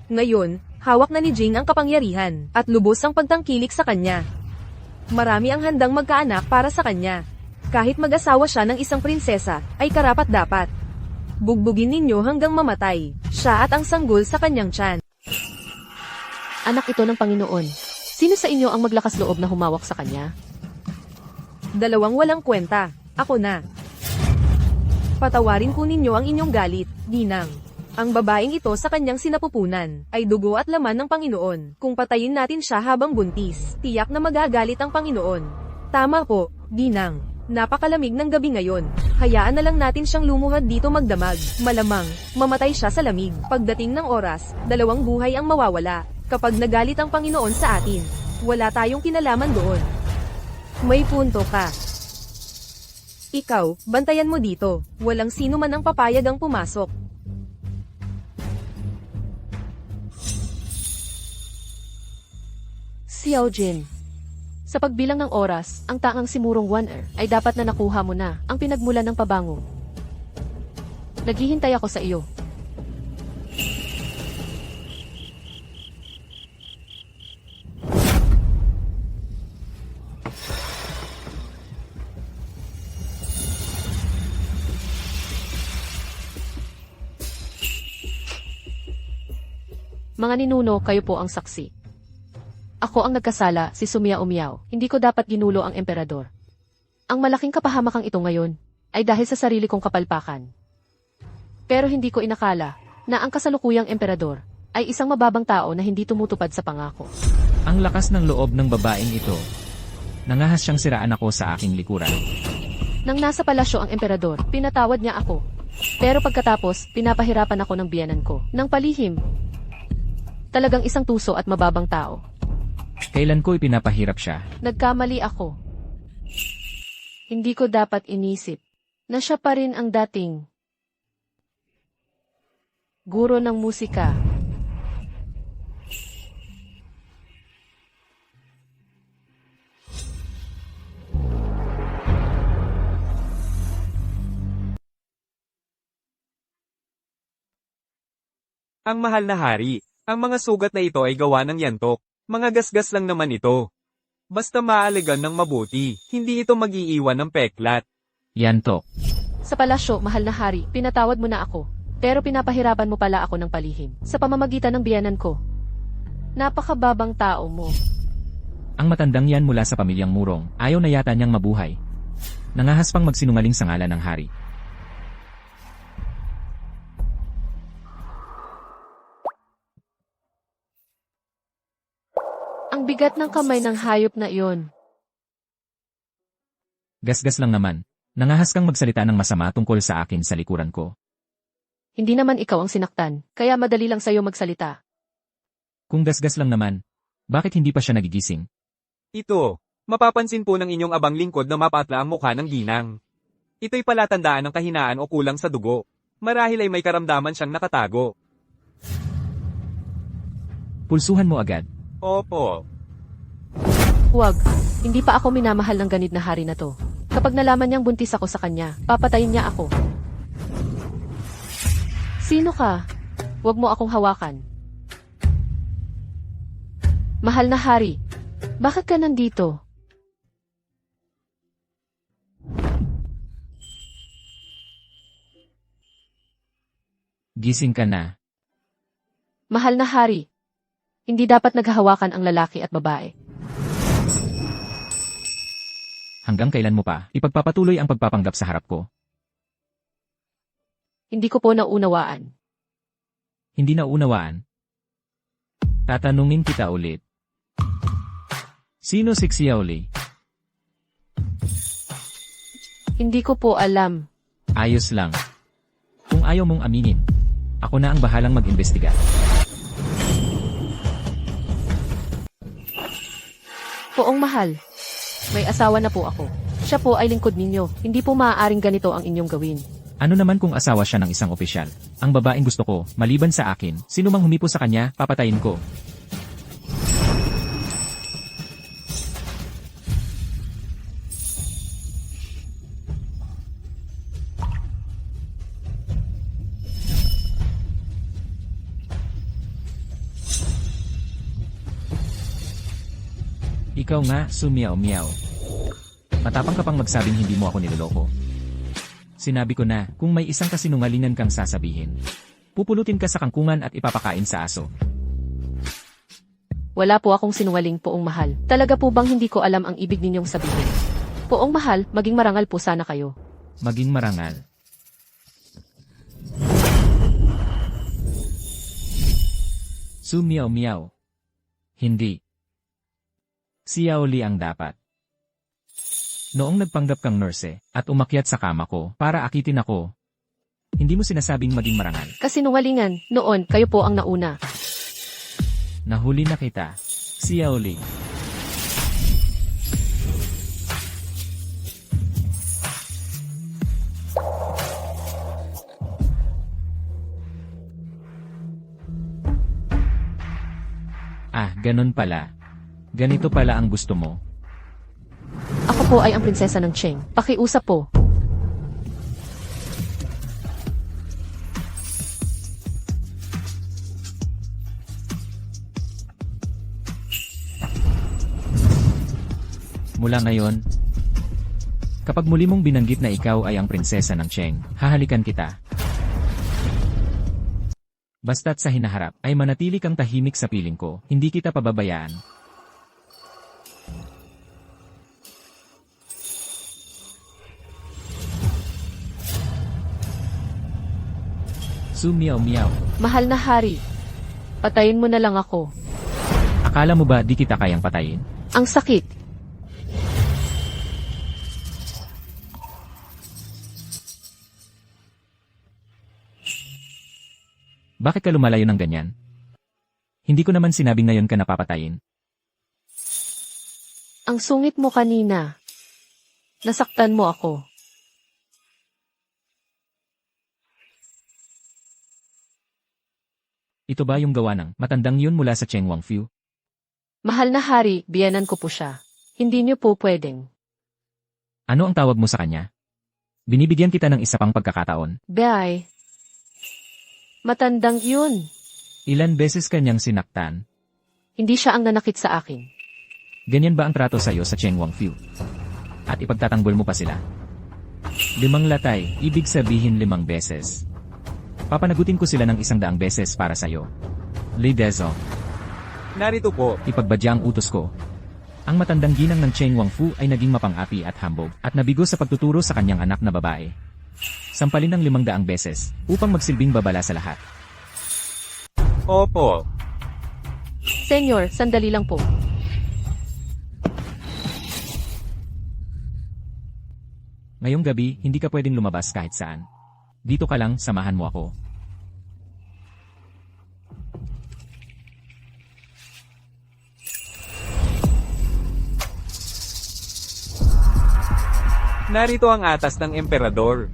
Ngayon, hawak na ni Jing ang kapangyarihan at lubos ang pagtangkilik sa kanya. Marami ang handang magkaanak para sa kanya. Kahit mag-asawa siya ng isang prinsesa, ay karapat-dapat. Bugbugin ninyo hanggang mamatay, siya at ang sanggol sa kanyang tiyan. Anak ito ng Panginoon. Sino sa inyo ang maglakas loob na humawak sa kanya? Dalawang walang kwenta, ako na. Patawarin po ninyo ang inyong galit, ginang. Ang babaeng ito sa kanyang sinapupunan, ay dugo at laman ng Panginoon. Kung patayin natin siya habang buntis, tiyak na magagalit ang Panginoon. Tama po, ginang. Napakalamig ng gabi ngayon. Hayaan na lang natin siyang lumuhad dito magdamag. Malamang, mamatay siya sa lamig. Pagdating ng oras, 2 buhay ang mawawala. Kapag nagalit ang Panginoon sa atin, wala tayong kinalaman doon. May punto ka. Ikaw, bantayan mo dito. Walang sino man ang papayag ang pumasok. Xiao Jin. Sa pagbilang ng oras, ang tangang simurong 1 ay dapat na nakuha mo na ang pinagmulan ng pabango. Naghihintay ako sa iyo. Mga ninuno, kayo po ang saksi. Ako ang nagkasala, si Sumia Umiao. Hindi ko dapat ginulo ang emperador. Ang malaking kapahamakang ito ngayon ay dahil sa sarili kong kapalpakan. Pero hindi ko inakala na ang kasalukuyang emperador ay isang mababang tao na hindi tumutupad sa pangako. Ang lakas ng loob ng babaeng ito. Nangahas siyang siraan ako sa aking likuran. Nang nasa palasyo ang emperador, pinatawad niya ako. Pero pagkatapos, pinapahirapan ako ng biyanan ko. Nang palihim, talagang isang tuso at mababang tao. Kailan ko ipinapahirap siya? Nagkamali ako. Hindi ko dapat inisip na siya pa rin ang dating guro ng musika. Ang mahal na hari, ang mga sugat na ito ay gawa ng yantok. Mga gasgas lang naman ito. Basta maaligan ng mabuti, hindi ito mag-iiwan ng peklat. Yanto. Sa palasyo, mahal na hari, pinatawad mo na ako. Pero pinapahirapan mo pala ako ng palihim. Sa pamamagitan ng biyanan ko. Napakababang tao mo. Ang matandang yan mula sa pamilyang Murong, ayaw na yata niyang mabuhay. Nangahas pang magsinungaling sa ngalan ng hari. Ang bigat ng kamay ng hayop na iyon. Gasgas lang naman. Nangahas kang magsalita ng masama tungkol sa akin sa likuran ko. Hindi naman ikaw ang sinaktan, kaya madali lang sa'yo magsalita. Kung gasgas lang naman, bakit hindi pa siya nagigising? Ito, mapapansin po ng inyong abang lingkod na mapatla ang mukha ng ginang. Ito'y palatandaan ng kahinaan o kulang sa dugo. Marahil ay may karamdaman siyang nakatago. Pulsuhan mo agad. Opo. Huwag, hindi pa ako minamahal ng ganid na hari na to. Kapag nalaman niyang buntis ako sa kanya, papatayin niya ako. Sino ka? Huwag mo akong hawakan. Mahal na hari, bakit ka nandito? Gising ka na. Mahal na hari, hindi dapat naghahawakan ang lalaki at babae. Hanggang kailan mo pa ipagpapatuloy ang pagpapanggap sa harap ko? Hindi ko po naunawaan. Hindi na unawaan. Tatanungin kita ulit. Sino si Xiaoli? Hindi ko po alam. Ayos lang. Kung ayaw mong aminin, Ako na ang bahalang mag-imbestiga. Poong mahal, may asawa na po ako. Siya po ay lingkod ninyo. Hindi po maaaring ganito ang inyong gawin. Ano naman kung asawa siya ng isang opisyal? Ang babaeng gusto ko, maliban sa akin, sino mang humipo sa kanya, papatayin ko. Ikaw nga, sumiyaw-miyaw. Matapang ka pang magsabing hindi mo ako niloloko. Sinabi ko na, kung may isang kasinungalingan kang sasabihin, pupulutin ka sa kangkungan at ipapakain sa aso. Wala po akong sinungaling, poong mahal. Talaga po bang hindi ko alam ang ibig ninyong sabihin? Poong mahal, maging marangal po sana kayo. Maging marangal. Sumiyaw-miyaw. Hindi. Si Yao Li ang dapat. Noong nagpanggap kang nurse at umakyat sa kama ko para akitin ako, hindi mo sinasabing maging marangal. Kasinungalingan, noon, kayo po ang nauna. Nahuli na kita. Si Yao Li. Ah, ganun pala. Ganito pala ang gusto mo. Ako po ay ang prinsesa ng Cheng. Pakiusap po. Mula ngayon, kapag muli mong binanggit na ikaw ay ang prinsesa ng Cheng, hahalikan kita. Basta't sa hinaharap ay manatili kang tahimik sa piling ko, hindi kita pababayaan. Sumiyaw-miyaw. Mahal na hari, patayin mo na lang ako. Akala mo ba di kita kayang patayin? Ang sakit. Bakit ka lumalayo ng ganyan? Hindi ko naman sinabing ngayon ka napapatayin. Ang sungit mo kanina. Nasaktan mo ako. Ito ba yung gawa ng matandang yun mula sa Cheng Wangfu? Mahal na hari, biyanan ko po siya. Hindi niyo po pwedeng. Ano ang tawag mo sa kanya? Binibigyan kita ng isa pang pagkakataon. Bay. Matandang yun. Ilan beses kanyang sinaktan? Hindi siya ang nanakit sa akin. Ganyan ba ang trato sa'yo sa Cheng Wangfu? At ipagtatanggol mo pa sila? 5 latay, ibig sabihin 5 beses. Papanagutin ko sila ng 100 beses para sa'yo. Li Dezo, Narito po. ipagbadya ang utos ko. Ang matandang ginang ng Cheng Wangfu ay naging mapang-api at hambog at nabigo sa pagtuturo sa kanyang anak na babae. Sampalin ng 500 beses upang magsilbing babala sa lahat. Opo. Senyor, sandali lang po. Ngayong gabi, hindi ka pwedeng lumabas kahit saan. Dito ka lang, samahan mo ako. Narito ang atas ng emperador.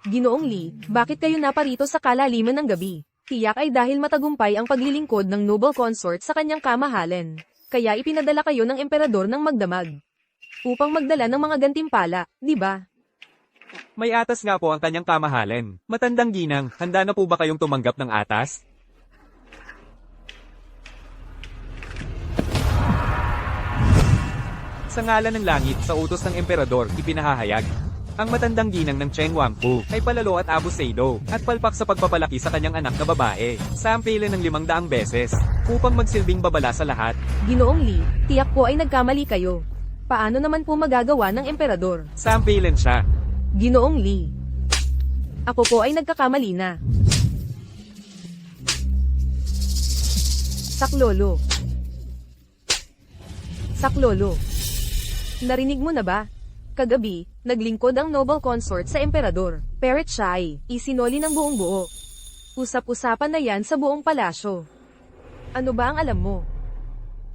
Ginoong Li, bakit kayo naparito sa kalaliman ng gabi? Tiyak ay dahil matagumpay ang paglilingkod ng noble consort sa kanyang kamahalan. Kaya ipinadala kayo ng emperador ng magdamag. Upang magdala ng mga gantimpala, di ba? May atas nga po ang kanyang kamahalan. Matandang ginang, handa na po ba kayong tumanggap ng atas? Sa ngalan ng langit, sa utos ng emperador, ipinahahayag. Ang matandang ginang ng Cheng Wangfu ay palalo at abusado at palpak sa pagpapalaki sa kanyang anak na babae. Sampilan ng 500 beses upang magsilbing babala sa lahat. Ginoong Li, tiyak po ay nagkamali kayo. Paano naman po magagawa ng emperador? Sampilan siya. Ginoong Li, ako po ay nagkakamali na. Saklolo. Saklolo. Narinig mo na ba? Kagabi, naglingkod ang noble consort sa emperador, Parrot siya ay isinoli ng buong buo. Usap-usapan na yan sa buong palasyo. Ano ba ang alam mo?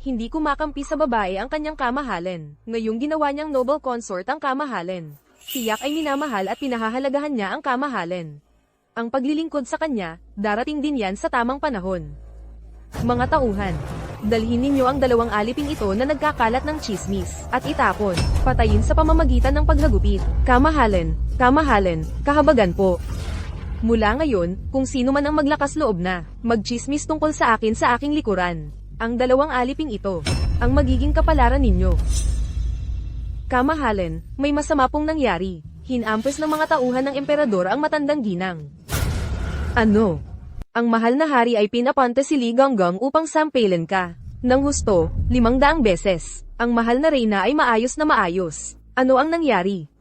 Hindi kumakampi sa babae ang kanyang kamahalan. Ngayong ginawa niyang noble consort ang kamahalan. Tiyak ay minamahal at pinahahalagahan niya ang kamahalan. Ang paglilingkod sa kanya, darating din yan sa tamang panahon. Mga tauhan, dalhin ninyo ang 2 aliping ito na nagkakalat ng chismis, at itapon, patayin sa pamamagitan ng paghagupit. Kamahalan, kahabagan po. Mula ngayon, kung sino man ang maglakas loob na, magchismis tungkol sa akin sa aking likuran, ang 2 aliping ito, ang magiging kapalaran ninyo. Kamahalan, may masama pong nangyari. Hinampes ng mga tauhan ng emperador ang matandang ginang. Ano? Ang mahal na hari ay pinapante si Li Ganggang upang sampailan ka. Nang husto, 500 beses. Ang mahal na reyna ay maayos na maayos. Ano ang nangyari?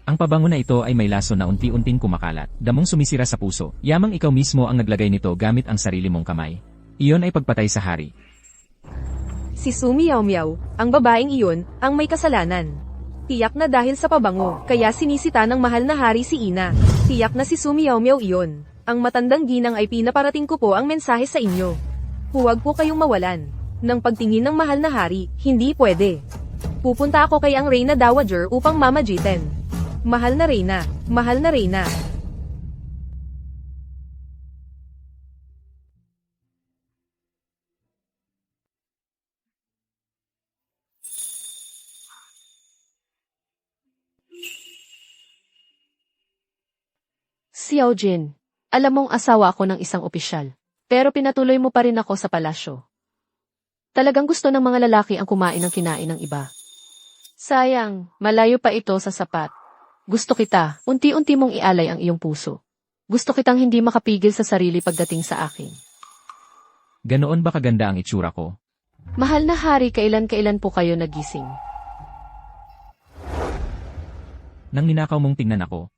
Ang pabango na ito ay may laso na unti-unting kumakalat, damong sumisira sa puso. Yamang ikaw mismo ang naglagay nito gamit ang sarili mong kamay. Iyon ay pagpatay sa hari. Si Su Miao, ang babaeng iyon, ang may kasalanan. Tiyak na dahil sa pabango, kaya sinisita ng mahal na hari si Ina. Tiyak na si Su Miao iyon. Ang matandang ginang ay pinaparating ko po ang mensahe sa inyo. Huwag po kayong mawalan. Nang pagtingin ng mahal na hari, hindi pwede. Pupunta ako kay ang Reyna Dowager upang mamagitan. Mahal na Reyna, mahal na Reyna. Xiao Jin, alam mong asawa ako ng isang opisyal. Pero pinatuloy mo pa rin ako sa palasyo. Talagang gusto ng mga lalaki ang kumain ng kinain ng iba. Sayang, malayo pa ito sa sapat. Gusto kita, unti-unti mong ialay ang iyong puso. Gusto kitang hindi makapigil sa sarili pagdating sa akin. Ganoon ba kaganda ang itsura ko? Mahal na hari, kailan-kailan po kayo nagising? Nang ninakaw mong tingnan ako.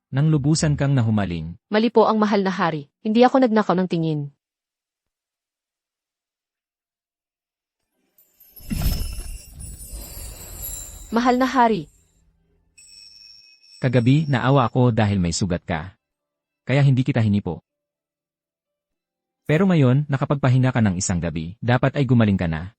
Nang lubusan kang nahumaling. Mali po ang mahal na hari, hindi ako nagnakaw ng tingin. Mahal na hari. Kagabi, naawa ako dahil may sugat ka. Kaya hindi kita hinipo. Pero ngayon, nakapagpahinga ka ng isang gabi, dapat ay gumaling ka na.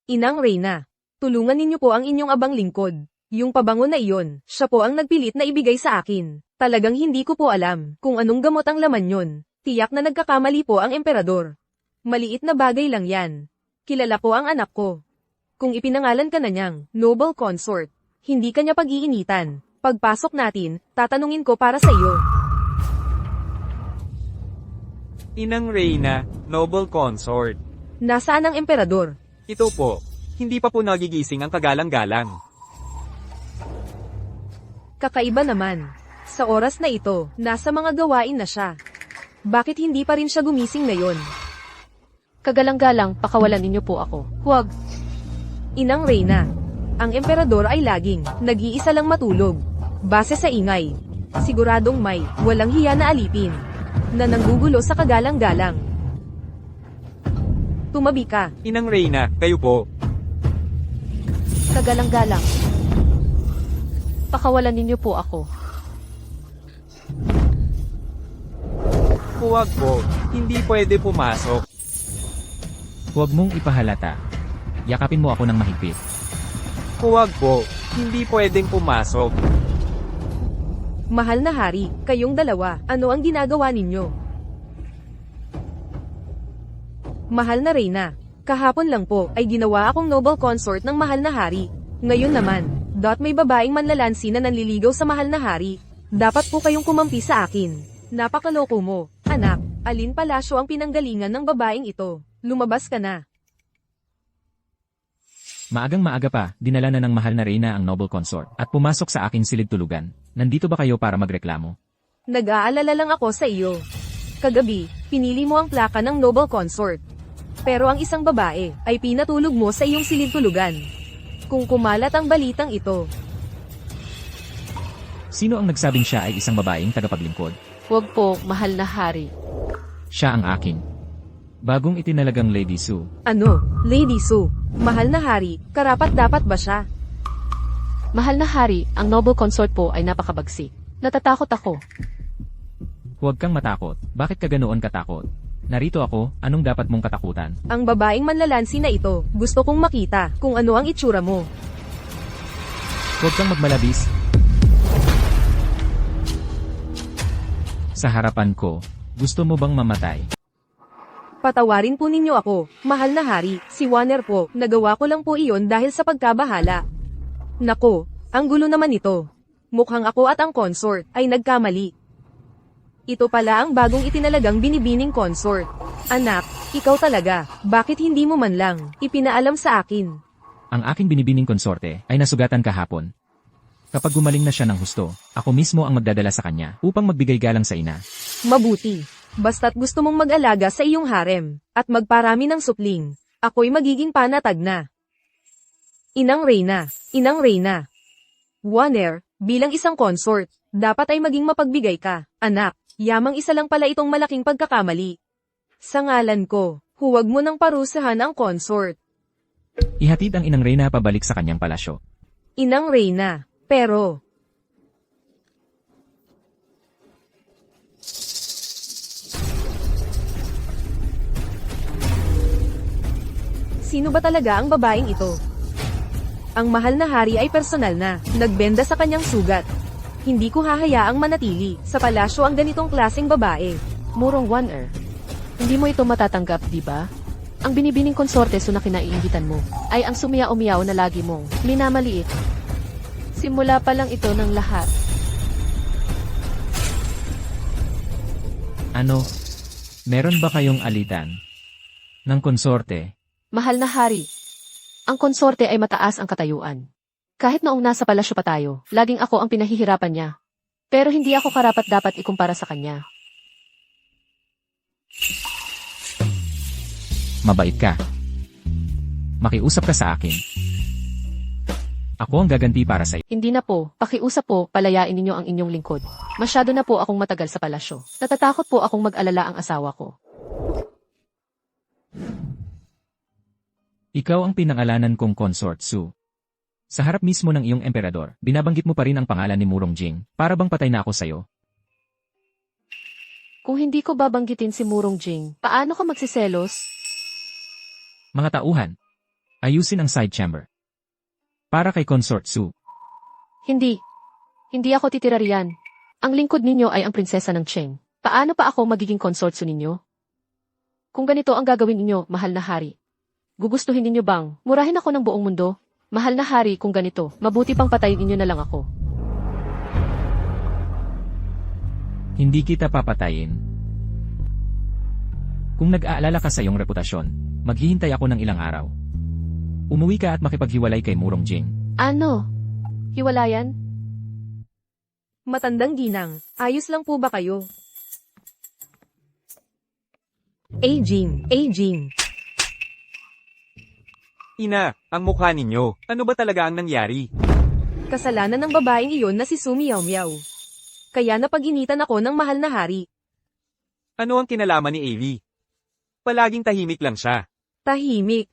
Inang Reyna, tulungan ninyo po ang inyong abang lingkod. Yung pabango na iyon, siya po ang nagpilit na ibigay sa akin. Talagang hindi ko po alam kung anong gamot ang laman yon. Tiyak na nagkakamali po ang emperador. Maliit na bagay lang yan. Kilala po ang anak ko. Kung ipinangalan ka na niyang noble consort, hindi ka niya pag-iinitan. Pagpasok natin, tatanungin ko para sa iyo. Inang Reyna, noble consort. Nasaan ang emperador? Ito po, hindi pa po nagigising ang kagalang-galang. Kakaiba naman. Sa oras na ito, nasa mga gawain na siya. Bakit hindi pa rin siya gumising ngayon? Kagalang-galang, pakawalan ninyo po ako. Huwag. Inang Reyna, ang emperador ay laging nag-iisa lang matulog. Base sa ingay, siguradong may walang hiya na alipin na nanggugulo sa kagalang-galang. Tumabi ka. Inang Reyna, kayo po. Kagalang-galang. Pakawalan ninyo po ako. Huwag po, hindi pwede pumasok. Huwag mong ipahalata. Yakapin mo ako ng mahigpit. Huwag po, hindi pwedeng pumasok. Mahal na hari, kayong dalawa, ano ang ginagawa ninyo? Mahal na Reyna, kahapon lang po ay ginawa akong noble consort ng mahal na hari. Ngayon naman, may babaeng manlalansi na nanliligaw sa mahal na hari. Dapat po kayong kumampi sa akin. Napakaloko mo, anak. Alin palasyo ang pinanggalingan ng babaeng ito? Lumabas ka na. Maagang maaga pa, dinala na ng mahal na Reyna ang noble consort at pumasok sa aking silid tulugan. Nandito ba kayo para magreklamo? Nag-aalala lang ako sa iyo. Kagabi, pinili mo ang plaka ng noble consort. Pero ang isang babae ay pinatulog mo sa iyong silid tulugan. Kung kumalat ang balitang ito. Sino ang nagsabing siya ay isang babaeng tagapaglingkod? Huwag po, mahal na hari. Siya ang akin. Bagong itinalagang Lady Su. Ano, Lady Su? Mahal na hari, karapat-dapat ba siya? Mahal na hari, ang noble consort po ay napakabagsik. Natatakot ako. Huwag kang matakot. Bakit ka ganoon katakot? Narito ako, anong dapat mong katakutan? Ang babaeng manlalansi na ito, gusto kong makita kung ano ang itsura mo. Huwag kang magmalabis. Sa harapan ko, gusto mo bang mamatay? Patawarin po ninyo ako, mahal na hari, si Warner po, nagawa ko lang po iyon dahil sa pagkabahala. Nako, ang gulo naman ito. Mukhang ako at ang consort ay nagkamali. Ito pala ang bagong itinalagang binibining consort. Anak, ikaw talaga, bakit hindi mo man lang ipinaalam sa akin? Ang aking binibining konsorte ay nasugatan kahapon. Kapag gumaling na siya ng husto, ako mismo ang magdadala sa kanya upang magbigay galang sa ina. Mabuti. Basta't gusto mong mag-alaga sa iyong harem, at magparami ng supling, ako'y magiging panatag na. Inang Reyna, Inang Reyna. Warner, bilang isang consort, dapat ay maging mapagbigay ka, anak. Yamang isa lang pala itong malaking pagkakamali. Sa ngalan ko, huwag mo nang parusahan ang consort. Ihatid ang inang Reyna pabalik sa kanyang palasyo. Inang Reyna, pero... Sino ba talaga ang babaeng ito? Ang mahal na hari ay personal na, nagbenda sa kanyang sugat. Hindi ko hahayaang manatili sa palasyo ang ganitong klaseng babae. Murong Warner. Hindi mo ito matatanggap, di ba? Ang binibining konsorte na kinaiingitan mo ay ang sumiyaw-umiyaw na lagi mong minamaliit. Simula pa lang ito ng lahat. Ano? Meron ba kayong alitan ng konsorte? Mahal na hari. Ang konsorte ay mataas ang katayuan. Kahit noong nasa palasyo pa tayo, laging ako ang pinahihirapan niya. Pero hindi ako karapat-dapat ikumpara sa kanya. Mabait ka. Makiusap ka sa akin. Ako ang gaganti para sa iyo. Hindi na po, pakiusap po, palayain ninyo ang inyong lingkod. Masyado na po akong matagal sa palasyo. Natatakot po akong mag-alala ang asawa ko. Ikaw ang pinangalanan kong consort Su. Sa harap mismo ng iyong emperador, binabanggit mo pa rin ang pangalan ni Murong Jing, para bang patay na ako sa'yo. Kung hindi ko babanggitin si Murong Jing, paano ka magsiselos? Mga tauhan, ayusin ang side chamber. Para kay Consort Su. Hindi. Hindi ako titira riyan. Ang lingkod ninyo ay ang prinsesa ng Cheng. Paano pa ako magiging consortso ninyo? Kung ganito ang gagawin ninyo, mahal na hari. Gugustuhin ninyo bang murahin ako ng buong mundo? Mahal na hari, kung ganito, mabuti pang patayin inyo na lang ako. Hindi kita papatayin. Kung nag-aalala ka sa iyong reputasyon, maghihintay ako ng ilang araw. Umuwi ka at makipaghiwalay kay Murong Jing. Ano? Hiwalayan? Matandang ginang, ayos lang po ba kayo? Aging. Ina, ang mukha ninyo. Ano ba talaga ang nangyari? Kasalanan ng babaeng iyon na si Su Miao Miao. Kaya napag-initan ako ng mahal na hari. Ano ang kinalaman ni Ailey? Palaging tahimik lang siya. Tahimik.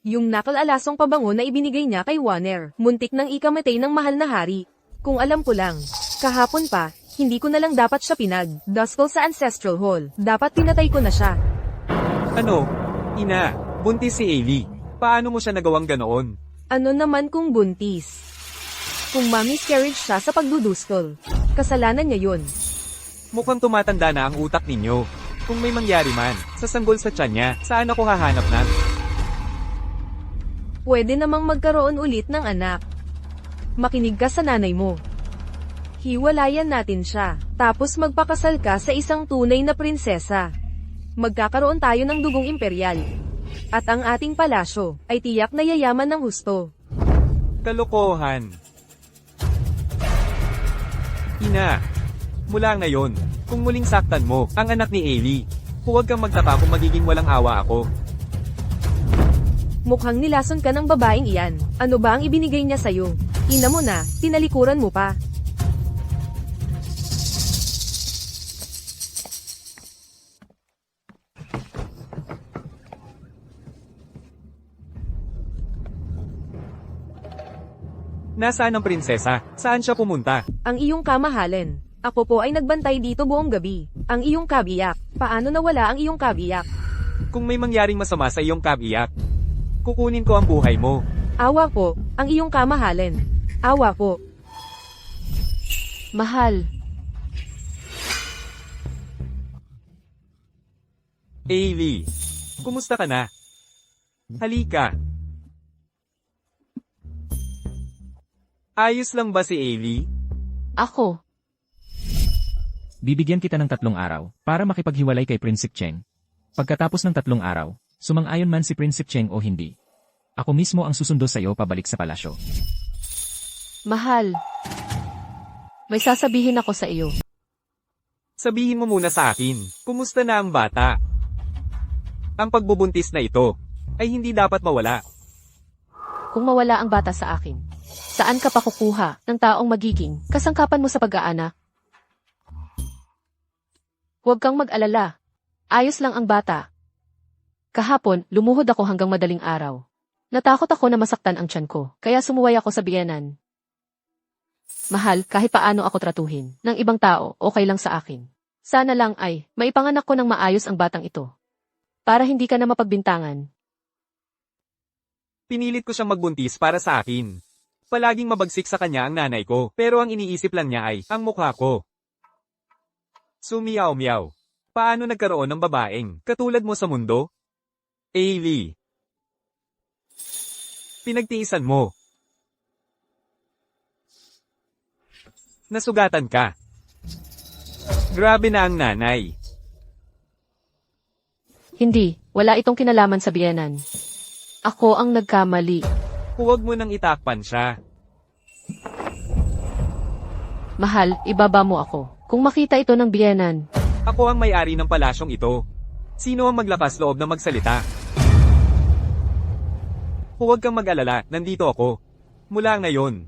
Yung nakalalasong pabango na ibinigay niya kay Warner, muntik nang ikamatay ng mahal na hari. Kung alam ko lang, kahapon pa, hindi ko na lang dapat siya pinag-duskal sa Ancestral Hall. Dapat pinatay ko na siya. Ano? Ina, buntis si Ailey. Paano mo siya nagawang ganoon? Ano naman kung buntis? Kung miscarriage siya sa pagduduskal, kasalanan niya yun. Mukhang tumatanda na ang utak ninyo. Kung may mangyari man, sa sanggol sa tiyan niya, saan ako hahanap na? Pwede namang magkaroon ulit ng anak. Makinig ka sa nanay mo. Hiwalayan natin siya, tapos magpakasal ka sa isang tunay na prinsesa. Magkakaroon tayo ng dugong imperial. At ang ating palasyo ay tiyak na yayaman ng husto. Kalokohan. Ina, mula ngayon, kung muling saktan mo ang anak ni Ailey, huwag kang magtaka kung magiging walang awa ako. Mukhang nilason ka ng babaeng iyan. Ano ba ang ibinigay niya sa'yo? Ina mo na, tinalikuran mo pa. Nasaan ang prinsesa? Saan siya pumunta? Ang iyong kamahalan. Ako po ay nagbantay dito buong gabi. Ang iyong kabiyak. Paano nawala ang iyong kabiyak? Kung may mangyaring masama sa iyong kabiyak, kukunin ko ang buhay mo. Awa po, ang iyong kamahalan. Awa po. Mahal, Ailey, kumusta ka na? Halika. Ayos lang ba si Ailey? ako. Bibigyan kita ng 3 araw para makipaghiwalay kay Prinsip Cheng. Pagkatapos ng 3 araw, sumang-ayon man si Prinsip Cheng o hindi, ako mismo ang susundo sa iyo pabalik sa palasyo. Mahal, may sasabihin ako sa iyo. Sabihin mo muna sa akin, kumusta na ang bata? Ang pagbubuntis na ito ay hindi dapat mawala. Kung mawala ang bata sa akin, saan ka pa kukuha ng taong magiging kasangkapan mo sa pag-aanak? Huwag kang mag-alala. Ayos lang ang bata. Kahapon, lumuhod ako hanggang madaling araw. Natakot ako na masaktan ang tiyan ko, kaya sumuway ako sa biyenan. Mahal, kahit paano ako tratuhin ng ibang tao, okay lang sa akin. Sana lang ay, maipanganak ko ng maayos ang batang ito. Para hindi ka na mapagbintangan. Pinilit ko siyang magbuntis para sa akin. Palaging mabagsik sa kanya ang nanay ko, pero ang iniisip lang niya ay, ang mukha ko. Sumiyaw-miyaw. Paano nagkaroon ng babaeng katulad mo sa mundo? Ailey. Pinagtiisan mo. Nasugatan ka. Grabe na ang nanay. Hindi, wala itong kinalaman sa biyenan. Ako ang nagkamali. Huwag mo nang itakpan siya. Mahal, ibaba mo ako. Kung makita ito ng biyenan, Ako ang may-ari ng palasyong ito. Sino ang maglakas loob na magsalita? Huwag kang mag-alala, nandito ako. Mula ngayon.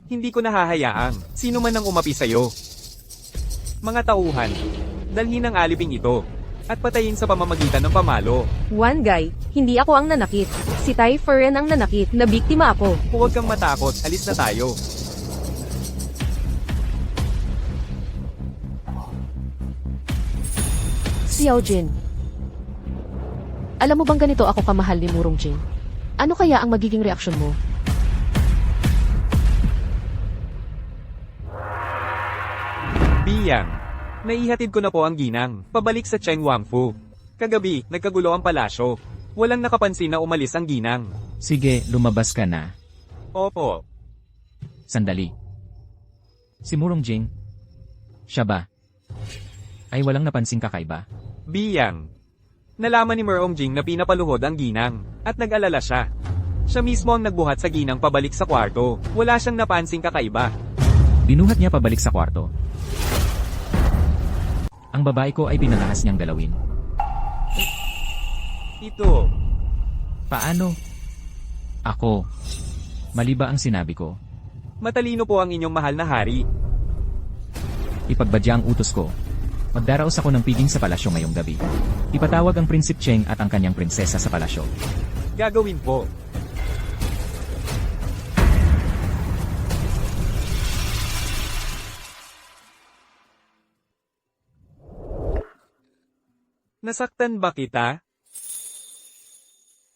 Hindi ko nahahayaang sino man ang umapi sa'yo. Mga tauhan, dalhin ang aliping ito at patayin sa pamamagitan ng pamalo. One guy, hindi ako ang nanakit. Si Tai Feren ang nanakit na biktima ako. Huwag kang matakot, alis na tayo. Xiao Jin. Alam mo bang ganito ako kamahal ni Murong Jing? Ano kaya ang magiging reaksyon mo? Biyang, naihatid ko na po ang ginang, pabalik sa Cheng Wangfu. Kagabi, nagkagulo ang palasyo. Walang nakapansin na umalis ang ginang. Sige, lumabas ka na. Opo, Sandali. Si Murong Jing? Siya ba? Ay walang napansing kakaiba? Biyang. Nalaman ni Merong Jing na pinapaluhod ang ginang, at nag-alala siya. Siya mismo ang nagbuhat sa ginang pabalik sa kwarto. Wala siyang napansing kakaiba. Binuhat niya pabalik sa kwarto. Ang babae ko ay pinalahas niyang galawin. Ito, Paano? Ako. Mali ba ang sinabi ko? matalino po ang inyong mahal na hari. Ipagbadya ang utos ko. Magdaraos ako ng piging sa palasyo ngayong gabi. Ipatawag ang Prinsip Cheng at ang kanyang prinsesa sa palasyo. Gagawin po. Nasaktan ba kita?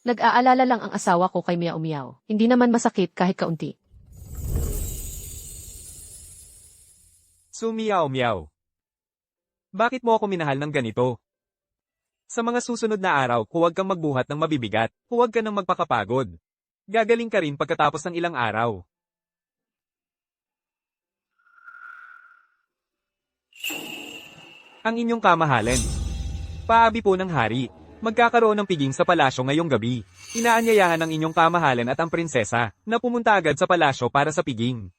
Nag-aalala lang ang asawa ko kay Miao Miao. Hindi naman masakit kahit kaunti. Sumiyaw-miyaw. Bakit mo ako minahal ng ganito? Sa mga susunod na araw, huwag kang magbuhat ng mabibigat. Huwag ka nang magpakapagod. Gagaling ka rin pagkatapos ng ilang araw. Ang inyong kamahalan. Paabi po ng hari. Magkakaroon ng piging sa palasyo ngayong gabi. Inaanyayahan ng inyong kamahalan at ang prinsesa na pumunta agad sa palasyo para sa piging.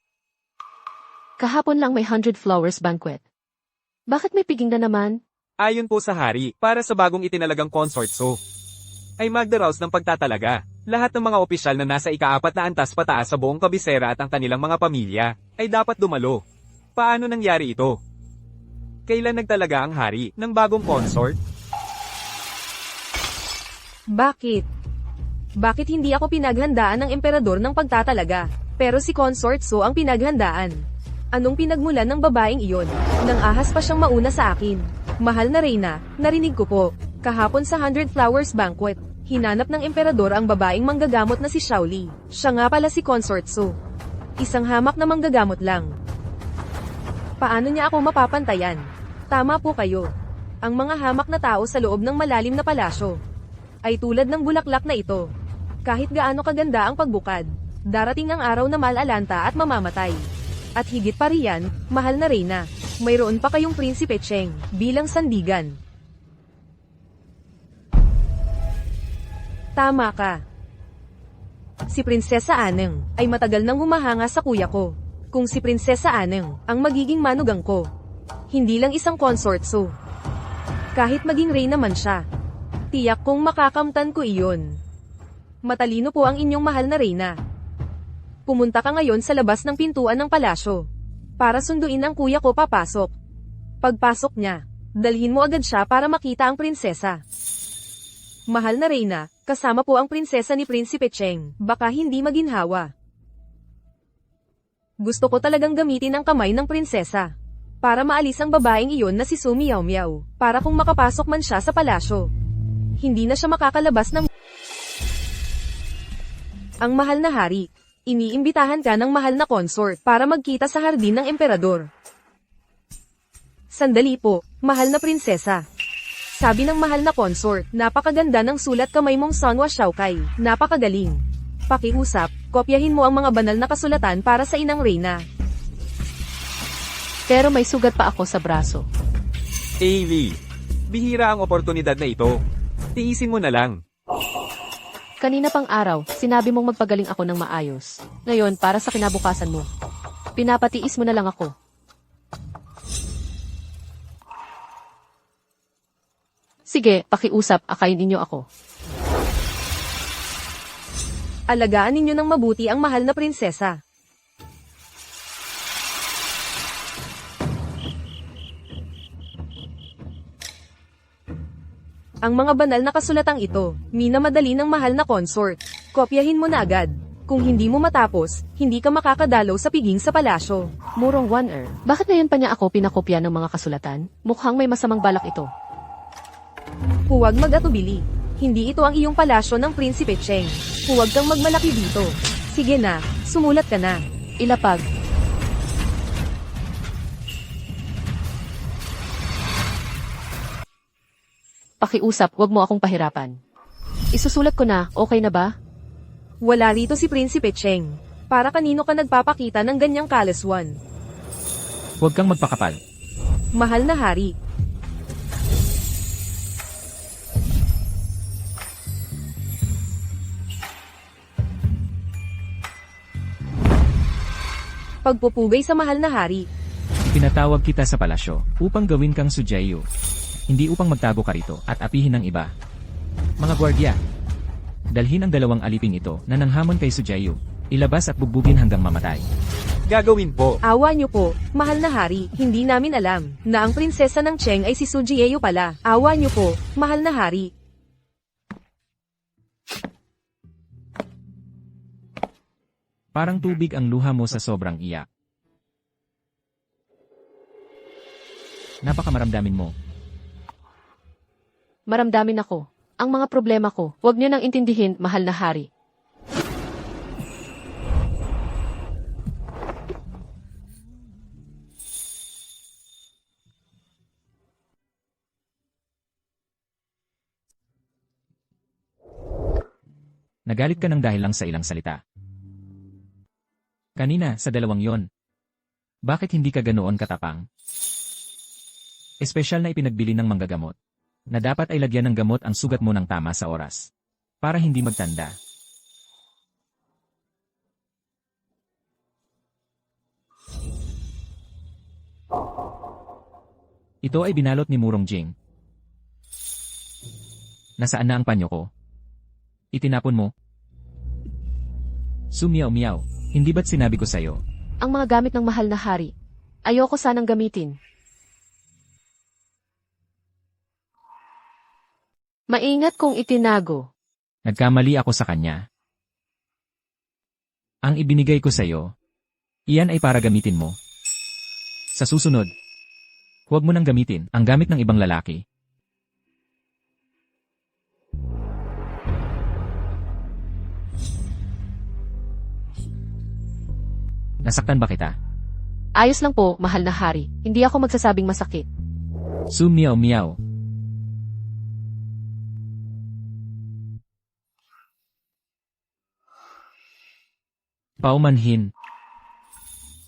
Kahapon lang may 100 flowers banquet. Bakit may piging na naman? Ayon po sa hari, para sa bagong itinalagang consortso, ay magdaraos ng pagtatalaga. Lahat ng mga opisyal na nasa ika-4 na antas pataas sa buong kabisera at ang kanilang mga pamilya, ay dapat dumalo. Paano nangyari ito? Kailan nagtalaga ang hari ng bagong consort? Bakit? Bakit hindi ako pinaghandaan ng emperador ng pagtatalaga? Pero si Consort So ang pinaghandaan. Anong pinagmulan ng babaeng iyon? Nang ahas pa siyang mauna sa akin. Mahal na Reyna, narinig ko po. Kahapon sa 100 Flowers Banquet, hinanap ng emperador ang babaeng manggagamot na si Shaoli. Siya nga pala si Consort So. Isang hamak na manggagamot lang. Paano niya ako mapapantayan? Tama po kayo. Ang mga hamak na tao sa loob ng malalim na palasyo ay tulad ng bulaklak na ito. Kahit gaano kaganda ang pagbukad, darating ang araw na malalanta at mamamatay. At higit pa riyan, mahal na Reyna, mayroon pa kayong Prinsipe Cheng bilang sandigan. Tama ka. Si Prinsesa Aneng ay matagal nang humahanga sa kuya ko. Kung si Prinsesa Aneng ang magiging manugang ko, hindi lang isang Consort So. Kahit maging Reyna man siya, tiyak kong makakamtan ko iyon. Matalino po ang inyong mahal na Reyna. Pumunta ka ngayon sa labas ng pintuan ng palasyo para sunduin ang kuya ko papasok. Pagpasok niya, dalhin mo agad siya para makita ang prinsesa. Mahal na Reyna, kasama po ang prinsesa ni Prinsipe Cheng, baka hindi maginhawa. Gusto ko talagang gamitin ang kamay ng prinsesa para maalis ang babaeng iyon na si Su Miao Miao, para kung makapasok man siya sa palasyo, hindi na siya makakalabas ng... Ang mahal na hari, iniimbitahan ka ng mahal na consort para magkita sa hardin ng emperador. Sandali po, mahal na prinsesa. Sabi ng mahal na consort, napakaganda ng sulat kamay mong Sanwa Xiaokai, napakagaling. Pakiusap, kopyahin mo ang mga banal na kasulatan para sa inang Reyna. Pero may sugat pa ako sa braso. Ailey, bihira ang oportunidad na ito. Tiisin mo na lang. Kanina pang araw, sinabi mong magpagaling ako ng maayos. Ngayon, para sa kinabukasan mo, pinapatiis mo na lang ako. Sige, pakiusap, akayin ninyo ako. Alagaan ninyo ng mabuti ang mahal na prinsesa. Ang mga banal na kasulatang ito, minamadali ng mahal na consort. Kopyahin mo na agad. Kung hindi mo matapos, hindi ka makakadalaw sa piging sa palasyo. Murong One-er, bakit ngayon pa niya ako pinakopya ng mga kasulatan? Mukhang may masamang balak ito. Huwag mag-atubili. Hindi ito ang iyong palasyo ng Prinsipe Cheng. Huwag kang magmalaki dito. Sige na, sumulat ka na. Ilapag. Pakiusap, wag mo akong pahirapan. Isusulat ko na, okay na ba? Wala rito si Prinsipe Cheng. Para kanino ka nagpapakita ng ganyang kalaswan? Huwag kang magpakapal. Mahal na hari. Pagpupugay sa mahal na hari. Pinatawag kita sa palasyo upang gawin kang Sujayu. Hindi upang magtago ka rito at apihin ng iba. Mga gwardya, dalhin ang dalawang aliping ito na nanghamon kay Sujayu. Ilabas at bugbugin hanggang mamatay. Gagawin po. Awa niyo po, mahal na hari, hindi namin alam na ang prinsesa ng Cheng ay si Su Jieo pala. Awa niyo po, mahal na hari. Parang tubig ang luha mo sa sobrang iyak. Napakamaramdamin mo. Maramdamin ako. Ang mga problema ko, wag niyo nang intindihin, mahal na hari. Nagalit ka ng dahil lang sa ilang salita. Kanina, sa dalawang yon. Bakit hindi ka ganoon katapang? Espesyal na ipinagbili ng manggagamot, na dapat ay lagyan ng gamot ang sugat mo ng tama sa oras, para hindi magtanda. Ito ay binalot ni Murong Jing. Nasaan na ang panyo ko? Itinapon mo? Su Miao Miao, hindi ba't sinabi ko sa'yo? Ang mga gamit ng mahal na hari, ayoko sanang gamitin. Maingat kung itinago. Nagkamali ako sa kanya. Ang ibinigay ko sa'yo, iyan ay para gamitin mo. Sa susunod, huwag mo nang gamitin ang gamit ng ibang lalaki. Nasaktan ba kita? Ayos lang po, mahal na hari. Hindi ako magsasabing masakit. Su Miao Miao. Paumanhin.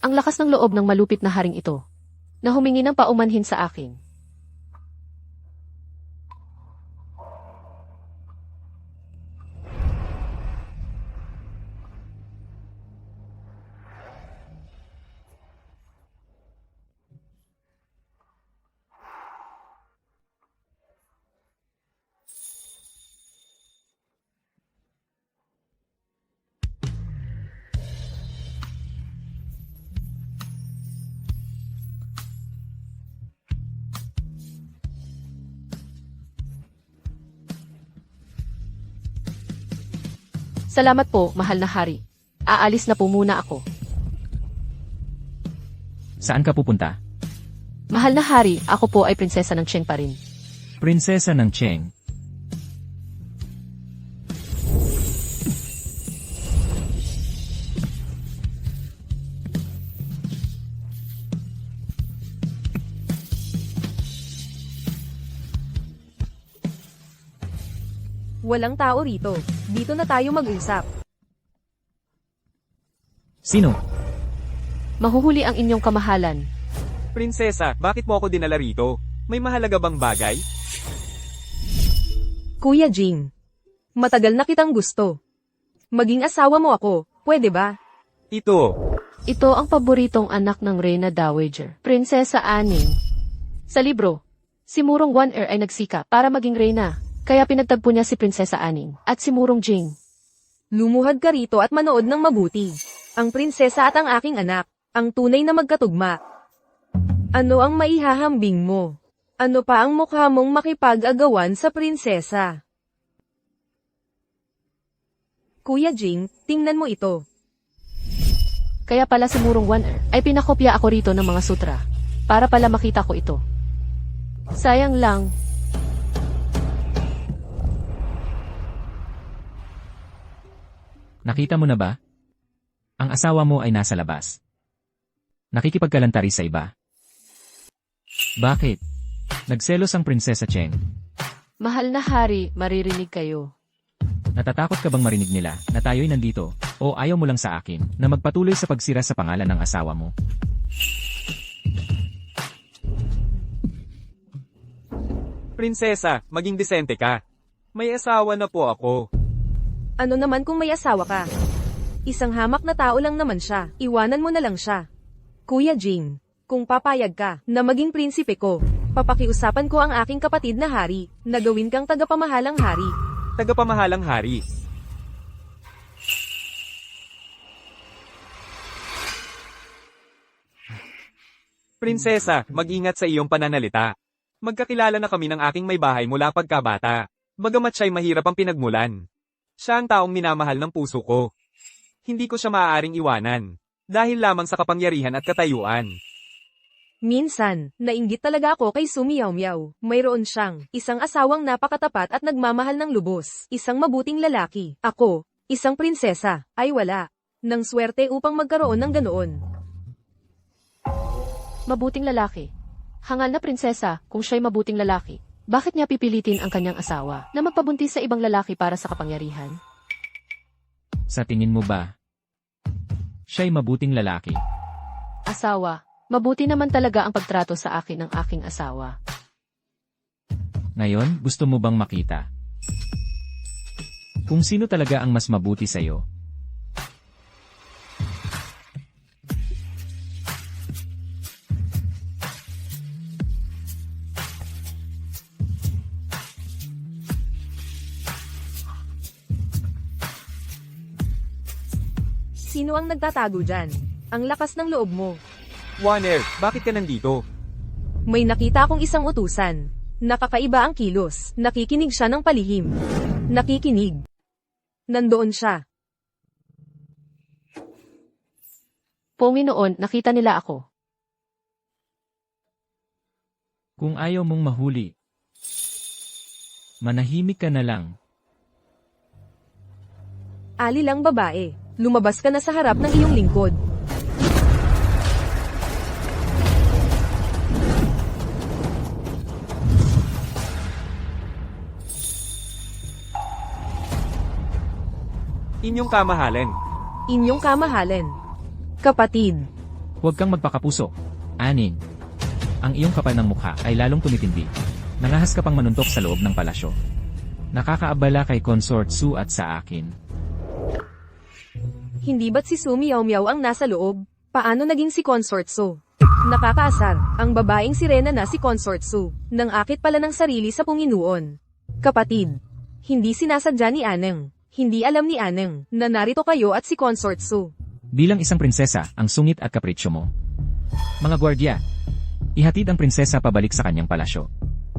Ang lakas ng loob ng malupit na haring ito, na humingi ng paumanhin sa akin. Salamat po, mahal na hari. Aalis na po muna ako. Saan ka pupunta? Mahal na hari, ako po ay prinsesa ng Cheng pa rin. Prinsesa ng Cheng. Walang tao rito. Dito na tayo mag-usap. Sino? Mahuhuli ang inyong kamahalan. Prinsesa, bakit mo ako dinala rito? May mahalaga bang bagay? Kuya Jing, matagal na kitang gusto. Maging asawa mo ako, pwede ba? Ito. Ito ang paboritong anak ng Reyna Dowager, Prinsesa Aning. Sa libro, si Murong Wan-er ay nagsika para maging reyna, kaya pinagtagpo niya si Prinsesa Aning at si Murong Jing. Lumuhad ka rito at manood ng mabuti. Ang prinsesa at ang aking anak, ang tunay na magkatugma. Ano ang maihahambing mo? Ano pa ang mukha mong makipag-agawan sa prinsesa? Kuya Jing, tingnan mo ito. Kaya pala si Murong Wan-er ay pinakopya ako rito ng mga sutra, para pala makita ko ito. Sayang lang. Nakita mo na ba? Ang asawa mo ay nasa labas. Nakikipagkalantari sa iba. Bakit? Nagselos ang Prinsesa Cheng. Mahal na hari, maririnig kayo. Natatakot ka bang marinig nila na tayo'y nandito o ayaw mo lang sa akin na magpatuloy sa pagsira sa pangalan ng asawa mo? Prinsesa, maging disente ka. May asawa na po ako. Ano naman kung may asawa ka? Isang hamak na tao lang naman siya, iwanan mo na lang siya. Kuya Jing, kung papayag ka na maging prinsipe ko, papakiusapan ko ang aking kapatid na hari, na gawin kang tagapamahalang hari. Tagapamahalang hari. Prinsesa, mag-ingat sa iyong pananalita. Magkakilala na kami ng aking may bahay mula pagkabata. Bagamat siya'y mahirap ang pinagmulan. Siya ang taong minamahal ng puso ko. Hindi ko siya maaaring iwanan. Dahil lamang sa kapangyarihan at katayuan. Minsan, nainggit talaga ako kay Sumiyaw Miyaw. Mayroon siyang isang asawang napakatapat at nagmamahal ng lubos. Isang mabuting lalaki. Ako, isang prinsesa, ay wala. Nang swerte upang magkaroon ng ganoon. Mabuting lalaki. Hangal na prinsesa, kung siya'y mabuting lalaki, bakit niya pipilitin ang kanyang asawa na magpabuntis sa ibang lalaki para sa kapangyarihan? Sa tingin mo ba, siya'y mabuting lalaki? Asawa, mabuti naman talaga ang pagtrato sa akin ng aking asawa. Ngayon, gusto mo bang makita kung sino talaga ang mas mabuti sa'yo? Sino ang nagtatago dyan? Ang lakas ng loob mo. Wan-er, bakit ka nandito? May nakita akong isang utusan. Nakakaiba ang kilos. Nakikinig siya ng palihim. Nakikinig. Nandoon siya. Panginoon, nakita nila ako. Kung ayaw mong mahuli, manahimik ka na lang. Alilang babae, lumabas ka na sa harap ng iyong lingkod. Inyong kamahalan. Inyong kamahalan. Kapatid, Huwag kang magpakapuso. Aning. Ang iyong kapal ng mukha ay lalong tumitindi. Nangahas ka pang manuntok sa loob ng palasyo. Nakakaabala kay Consort Su at sa akin. hindi ba't si Su Miao Miao ang nasa loob? Paano naging si Consort Su? Nakakaasar, ang babaeng sirena na si Consort Su, nang akit pala ng sarili sa Panginoon. Kapatid, hindi sinasadya ni Aneng. Hindi alam ni Aneng na narito kayo at si Consort Su. Bilang isang prinsesa, ang sungit at kapritsyo mo. Mga gwardya, ihatid ang prinsesa pabalik sa kanyang palasyo.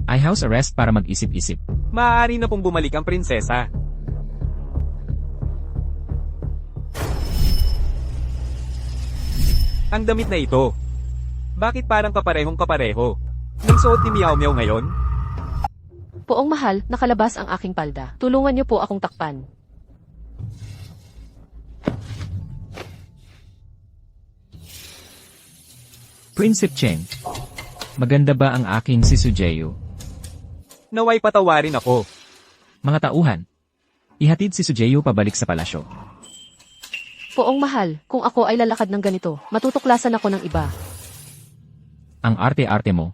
I house arrest para mag-isip-isip. Maaari na pong bumalik ang prinsesa. Ang damit na ito. Bakit parang kaparehong kapareho? Nang suot ni Miao Miao ngayon? Poong mahal, nakalabas ang aking palda. Tulungan niyo po akong takpan. Prinsip Cheng, maganda ba ang aking si Sujeyo? Naway patawarin ako. Mga tauhan, ihatid si Sujeyo pabalik sa palasyo. Poong mahal, kung ako ay lalakad ng ganito, matutuklasan ako ng iba. Ang arte-arte mo.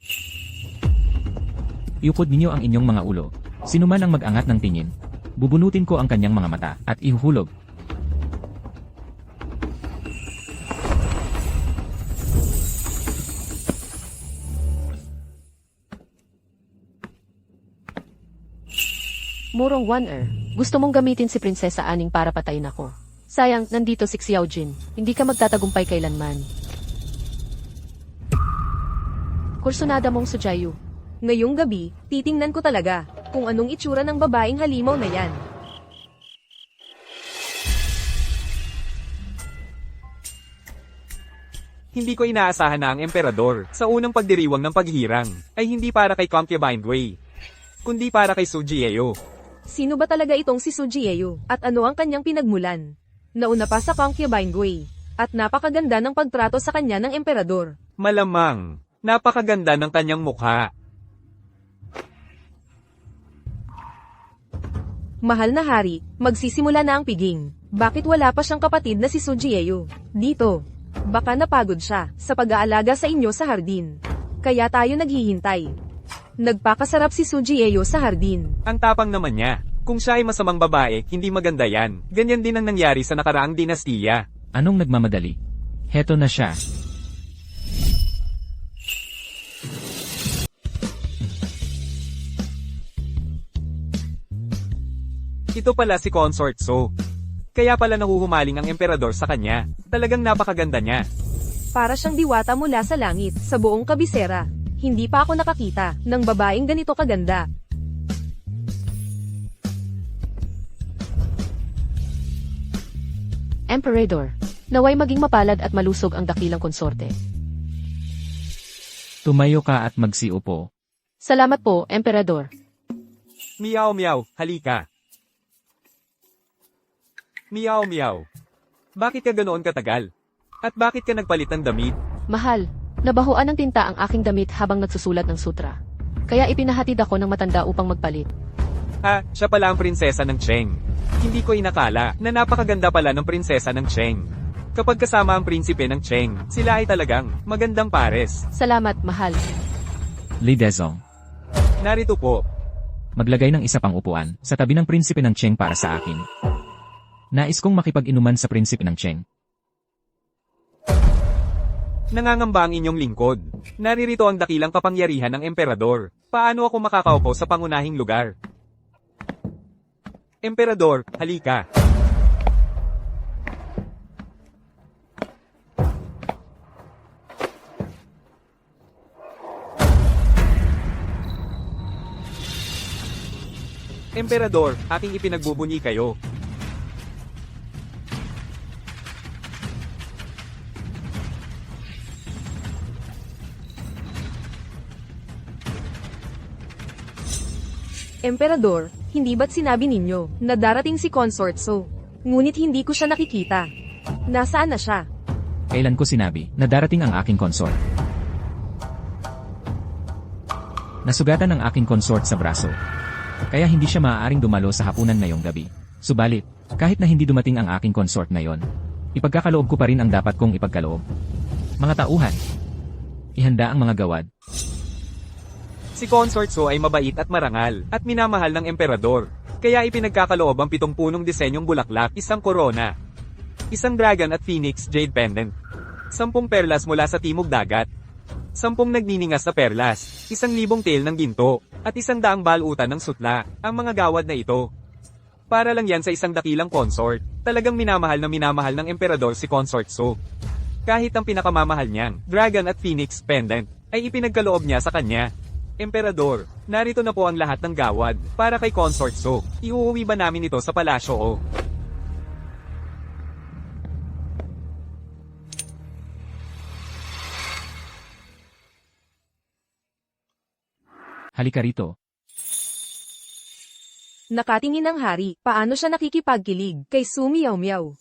Iukod ninyo ang inyong mga ulo. Sino man ang mag-angat ng tingin, bubunutin ko ang kanyang mga mata at ihuhulog. Murong One-er, gusto mong gamitin si Prinsesa Aning para patayin ako. Sayang, nandito si Xiao Jin. Hindi ka magtatagumpay kailanman. Kursunada mong Sujayu. Ngayong gabi, titingnan ko talaga kung anong itsura ng babaeng halimaw na yan. Hindi ko inaasahan na ang emperador sa unang pagdiriwang ng paghirang ay hindi para kay Concubine Wei, kundi para kay Su Jieo. Sino ba talaga itong si Su Jieo? At ano ang kanyang pinagmulan? Nauna pa sa Concubine Wei, at napakaganda ng pagtrato sa kanya ng emperador. Malamang, napakaganda ng kanyang mukha. Mahal na hari, magsisimula na ang piging. Bakit wala pa siyang kapatid na si Su Jieo? Dito. Baka napagod siya sa pag-aalaga sa inyo sa hardin. Kaya tayo naghihintay. Nagpakasarap si Su Jieo sa hardin. Ang tapang naman niya. Kung siya ay masamang babae, hindi maganda yan. Ganyan din ang nangyari sa nakaraang dinastiya. Anong nagmamadali? Heto na siya. Ito pala si Consort Su. Kaya pala nahuhumaling ang emperador sa kanya. Talagang napakaganda niya. Para siyang diwata mula sa langit, sa buong kabisera. Hindi pa ako nakakita ng babaeng ganito kaganda. Emperador, naway maging mapalad at malusog ang dakilang konsorte. Tumayo ka at magsiupo. Salamat po, Emperador. Miao Miao, halika. Miao Miao. Bakit ka ganoon katagal? At bakit ka nagpalit ng damit? Mahal, nabahuan ng tinta ang aking damit habang nagsusulat ng sutra. Kaya ipinahatid ako ng matanda upang magpalit. Ha, siya pala ang prinsesa ng Cheng. Hindi ko inakala na napakaganda pala ng prinsesa ng Cheng. Kapag kasama ang prinsipe ng Cheng, sila ay talagang magandang pares. Salamat, mahal. Li Dezong, Narito po. maglagay ng isa pang upuan sa tabi ng prinsipe ng Cheng para sa akin. Nais kong makipag-inuman sa prinsipe ng Cheng. Nangangamba ang inyong lingkod. Naririto ang dakilang kapangyarihan ng emperador. Paano ako makakaupo sa pangunahing lugar? Emperador, halika. Emperador, aking ipinagbubunyi kayo. Emperador, hindi ba't sinabi ninyo na darating si Consort So? Ngunit hindi ko siya nakikita. Nasaan na siya? Kailan ko sinabi na darating ang aking consort? Nasugatan ang aking consort sa braso. Kaya hindi siya maaaring dumalo sa hapunan ngayong gabi. Subalit, kahit na hindi dumating ang aking consort ngayon, ipagkakaloob ko pa rin ang dapat kong ipagkaloob. Mga tauhan, ihanda ang mga gawad. Si Consort So ay mabait at marangal, at minamahal ng emperador. Kaya ipinagkakaloob ang 7 punong disenyong bulaklak, isang korona, isang dragon at phoenix jade pendant, 10 perlas mula sa timog dagat, 10 nagniningas na perlas, 1,000 tail ng ginto, at 100 balutan ng sutla, ang mga gawad na ito. Para lang yan sa isang dakilang consort. Talagang minamahal ng emperador si Consort So. Kahit ang pinakamamahal niyang dragon at phoenix pendant ay ipinagkaloob niya sa kanya. Emperador, narito na po ang lahat ng gawad para kay Consort So. Iuuwi ba namin ito sa palasyo o? Halika rito. Nakatingin ang hari, paano siya nakikipagkilig kay Su Miao Miao?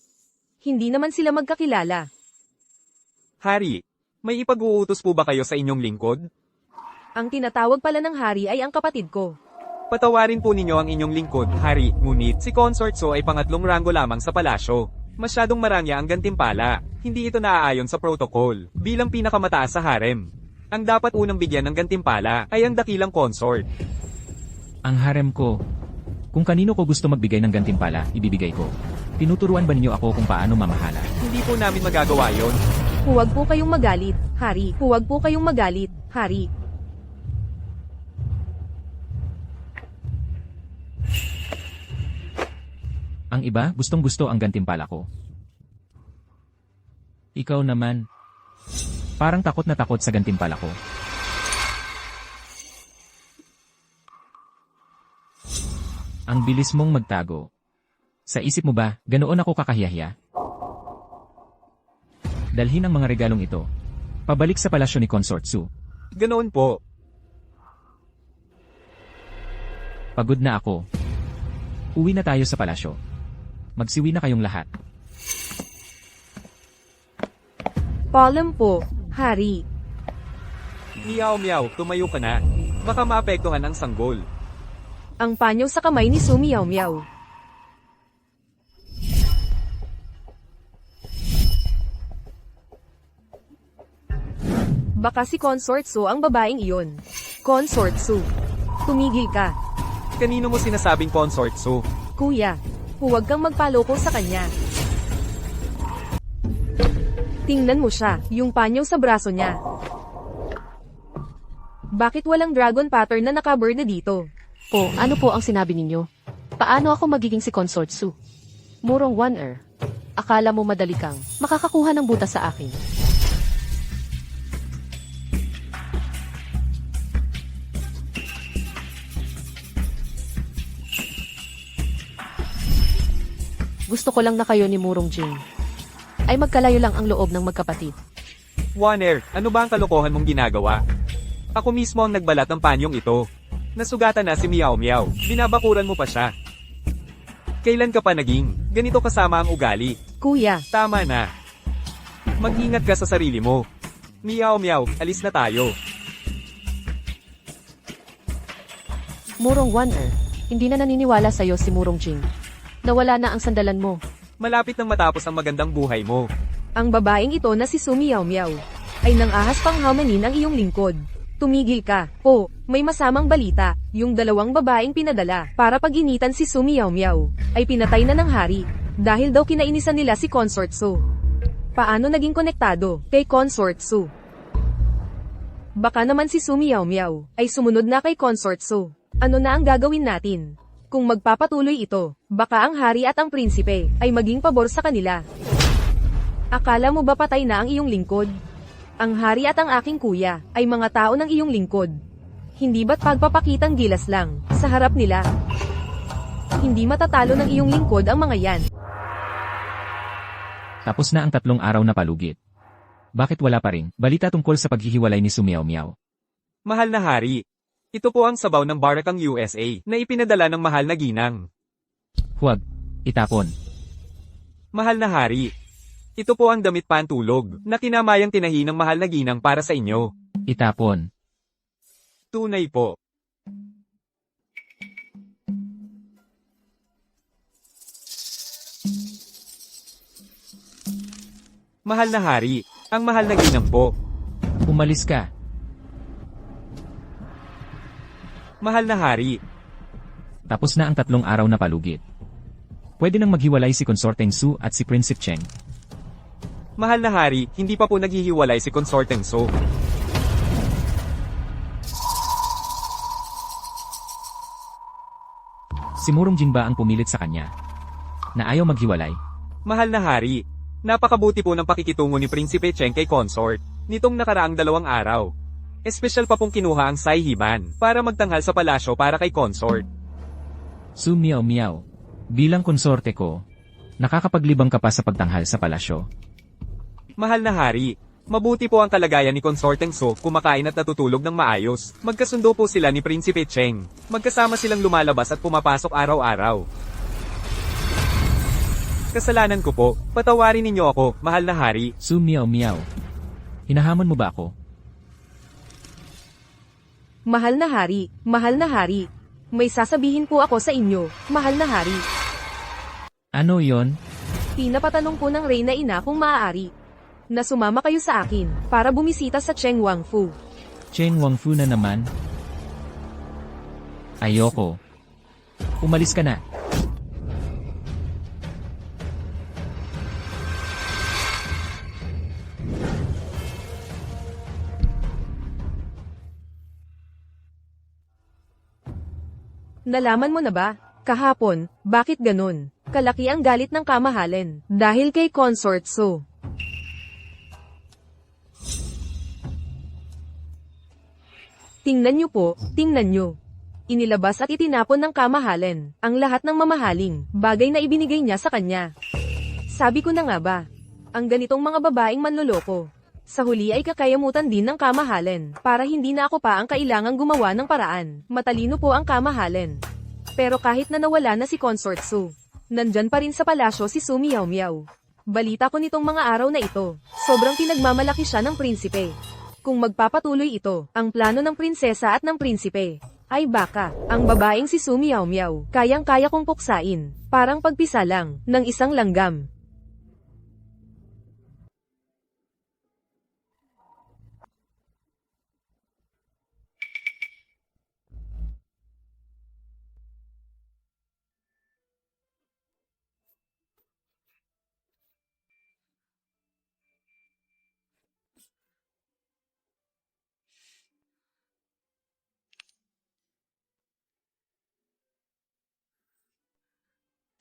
Hindi naman sila magkakilala. Hari, may ipag-uutos po ba kayo sa inyong lingkod? Ang tinatawag pala ng hari ay ang kapatid ko. Patawarin po ninyo ang inyong lingkod, Hari, ngunit si Consort So ay pangatlong ranggo lamang sa palasyo. Masyadong marangya ang gantimpala, hindi ito naaayon sa protocol, bilang pinakamataas sa harem. Ang dapat unang bigyan ng gantimpala ay ang dakilang consort. Ang harem ko. Kung kanino ko gusto magbigay ng gantimpala, ibibigay ko. Tinuturuan ba ninyo ako kung paano mamahala? Hindi po namin magagawa yon. Huwag po kayong magalit, hari. Huwag po kayong magalit, hari. Ang iba, gustong-gusto ang gantimpala ko. Ikaw naman. Parang takot na takot sa gantimpala ko. Ang bilis mong magtago. Sa isip mo ba, ganoon ako kakahiyahiya? Dalhin ang mga regalong ito. Pabalik sa palasyo ni Consort So. Ganoon po. Pagod na ako. Uwi na tayo sa palasyo. Magsiwi na kayong lahat. Paalam po, hari. Miao Miao, tumayo ka na. Baka maapektuhan ang sanggol. Ang panyo sa kamay ni Su Miao Miao. Baka si Consort So ang babaeng iyon. Consort So. Tumigil ka. Kanino mo sinasabing Consort So? Kuya, huwag kang magpaloko sa kanya. Tingnan mo siya, yung panyo sa braso niya. Bakit walang dragon pattern na nakaburn na dito? O, ano po ang sinabi ninyo? Paano ako magiging si Consort So? Murong one-er. Akala mo madali kang makakakuha ng butas sa akin. Gusto ko lang na kayo ni Murong Jing ay magkalayo lang ang loob ng magkapatid. Waner, ano ba ang kalokohan mong ginagawa? Ako mismo ang nagbalat ng panyong ito. Nasugatan na si Miao Miao, binabakuran mo pa siya. Kailan ka pa naging ganito kasama ang ugali? Kuya, Tama na. Mag-ingat ka sa sarili mo. Miao Miao, alis na tayo. Murong one-er, hindi na naniniwala sa'yo si Murong Jing. Nawala na ang sandalan mo. Malapit nang matapos ang magandang buhay mo. ang babaeng ito na si Su Miao Miao ay nangahas pang hamanin ang iyong lingkod. Tumigil ka. Oh, may masamang balita. Yung dalawang babaeng pinadala para pag-initan si Su Miao Miao ay pinatay na ng hari dahil daw kinainisan nila si Consort So. Paano naging konektado kay Consort So? Baka naman si Su Miao Miao ay sumunod na kay Consort So. Ano na ang gagawin natin? Kung magpapatuloy ito, baka ang hari at ang prinsipe ay maging pabor sa kanila. Akala mo ba patay na ang iyong lingkod? Ang hari at ang aking kuya ay mga tao ng iyong lingkod. Hindi ba't pagpapakitang gilas lang sa harap nila? Hindi matatalo ng iyong lingkod ang mga yan. Tapos na ang 3 araw na palugit. Bakit wala pa rin balita tungkol sa paghihiwalay ni Su Miao Miao? Mahal na hari, Ito po ang sabaw ng Barakang USA na ipinadala ng mahal na ginang. Huwag. Itapon. Mahal na hari. Ito po ang damit pantulog na kinamayang tinahi ng mahal na ginang para sa inyo. Itapon. Tunay po. Mahal na hari, ang mahal na ginang po. Umalis ka. Mahal na hari, Tapos na ang 3 araw na palugit. Pwede nang maghiwalay si Consorteng Su at si Prinsipe Cheng. mahal na hari, hindi pa po naghihiwalay si Consorteng So. Si Murong Jing ba ang pumilit sa kanya? Na ayaw maghiwalay? Mahal na hari, napakabuti po ng pakikitungo ni Prinsipe Cheng kay Consort nitong nakaraang 2 araw. Espesyal pa pong kinuha ang Saihiban para magtanghal sa palasyo para kay Consort. Su Miao Miao. Bilang konsorte ko, nakakapaglibang ka pa sa pagtanghal sa palasyo. Mahal na hari, mabuti po ang kalagayan ni Consorteng So kumakain at natutulog ng maayos. Magkasundo po sila ni Prinsipe Cheng. Magkasama silang lumalabas at pumapasok araw-araw. Kasalanan ko po, patawarin ninyo ako, mahal na hari. Su Miao Miao. Hinahamon mo ba ako? Mahal na hari, mahal na hari. May sasabihin po ako sa inyo, mahal na hari. Ano yon? Pinapatanong po ng Reyna Ina kung maaari na sumama kayo sa akin para bumisita sa Cheng Wangfu. Cheng Wangfu na naman? Ayoko. Umalis ka na. Nalaman mo na ba? Kahapon, bakit ganun? Kalaki ang galit ng kamahalan dahil kay Consort So. Tingnan nyo po, tingnan nyo. Inilabas at itinapon ng kamahalan ang lahat ng mamahaling bagay na ibinigay niya sa kanya. Sabi ko na nga ba, ang ganitong mga babaeng manloloko, sa huli ay kakayamutan din ng kamahalan para hindi na ako pa ang kailangang gumawa ng paraan. Matalino po ang kamahalan. Pero kahit na nawala na si Consort Su, nandyan pa rin sa palasyo si Su Miao Miao. Balita ko nitong mga araw na ito, sobrang pinagmamalaki siya ng prinsipe. Kung magpapatuloy ito, ang plano ng prinsesa at ng prinsipe, ay baka, ang babaeng si Su Miao Miao, kayang-kaya kong puksain, parang pagpisa lang, ng isang langgam.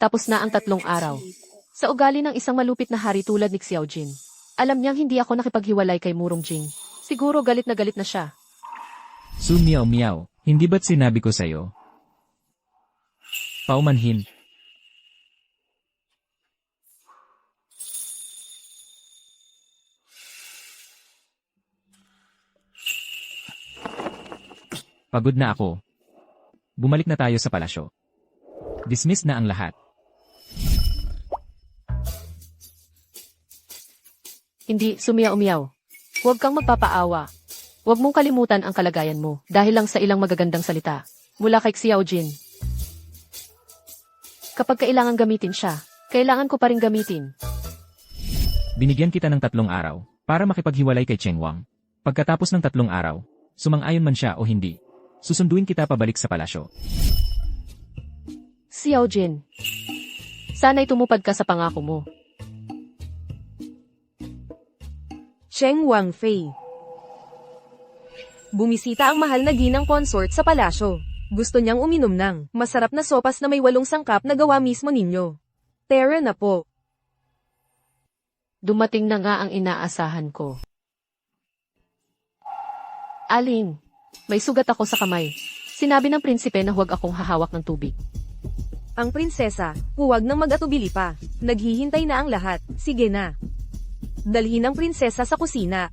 Tapos na ang 3 araw. Sa ugali ng isang malupit na hari tulad ni Xiao Jin, alam niyang hindi ako nakipaghiwalay kay Murong Jing. Siguro galit na siya. Su Miao Miao, hindi ba't sinabi ko sa'yo? Paumanhin. Pagod na ako. Bumalik na tayo sa palasyo. Dismiss na ang lahat. Hindi, sumiyaw-miyaw. Huwag kang magpapaawa. Huwag mong kalimutan ang kalagayan mo dahil lang sa ilang magagandang salita mula kay Xiao Jin. Kapag kailangan gamitin siya, kailangan ko pa rin gamitin. Binigyan kita ng 3 araw para makipaghiwalay kay Cheng Wang. Pagkatapos ng 3 araw, sumang-ayon man siya o hindi, susunduin kita pabalik sa palasyo. Xiao Jin, sana'y tumupad ka sa pangako mo. Cheng Wangfei. Bumisita ang mahal na ginang consort sa palasyo. Gusto niyang uminom ng masarap na sopas na may 8 sangkap na gawa mismo ninyo. Tara na po. Dumating na nga ang inaasahan ko. Aling, may sugat ako sa kamay. Sinabi ng prinsipe na huwag akong hahawak ng tubig. Ang prinsesa, huwag nang mag-atubili pa. Naghihintay na ang lahat. Sige na. Dalhin ang prinsesa sa kusina.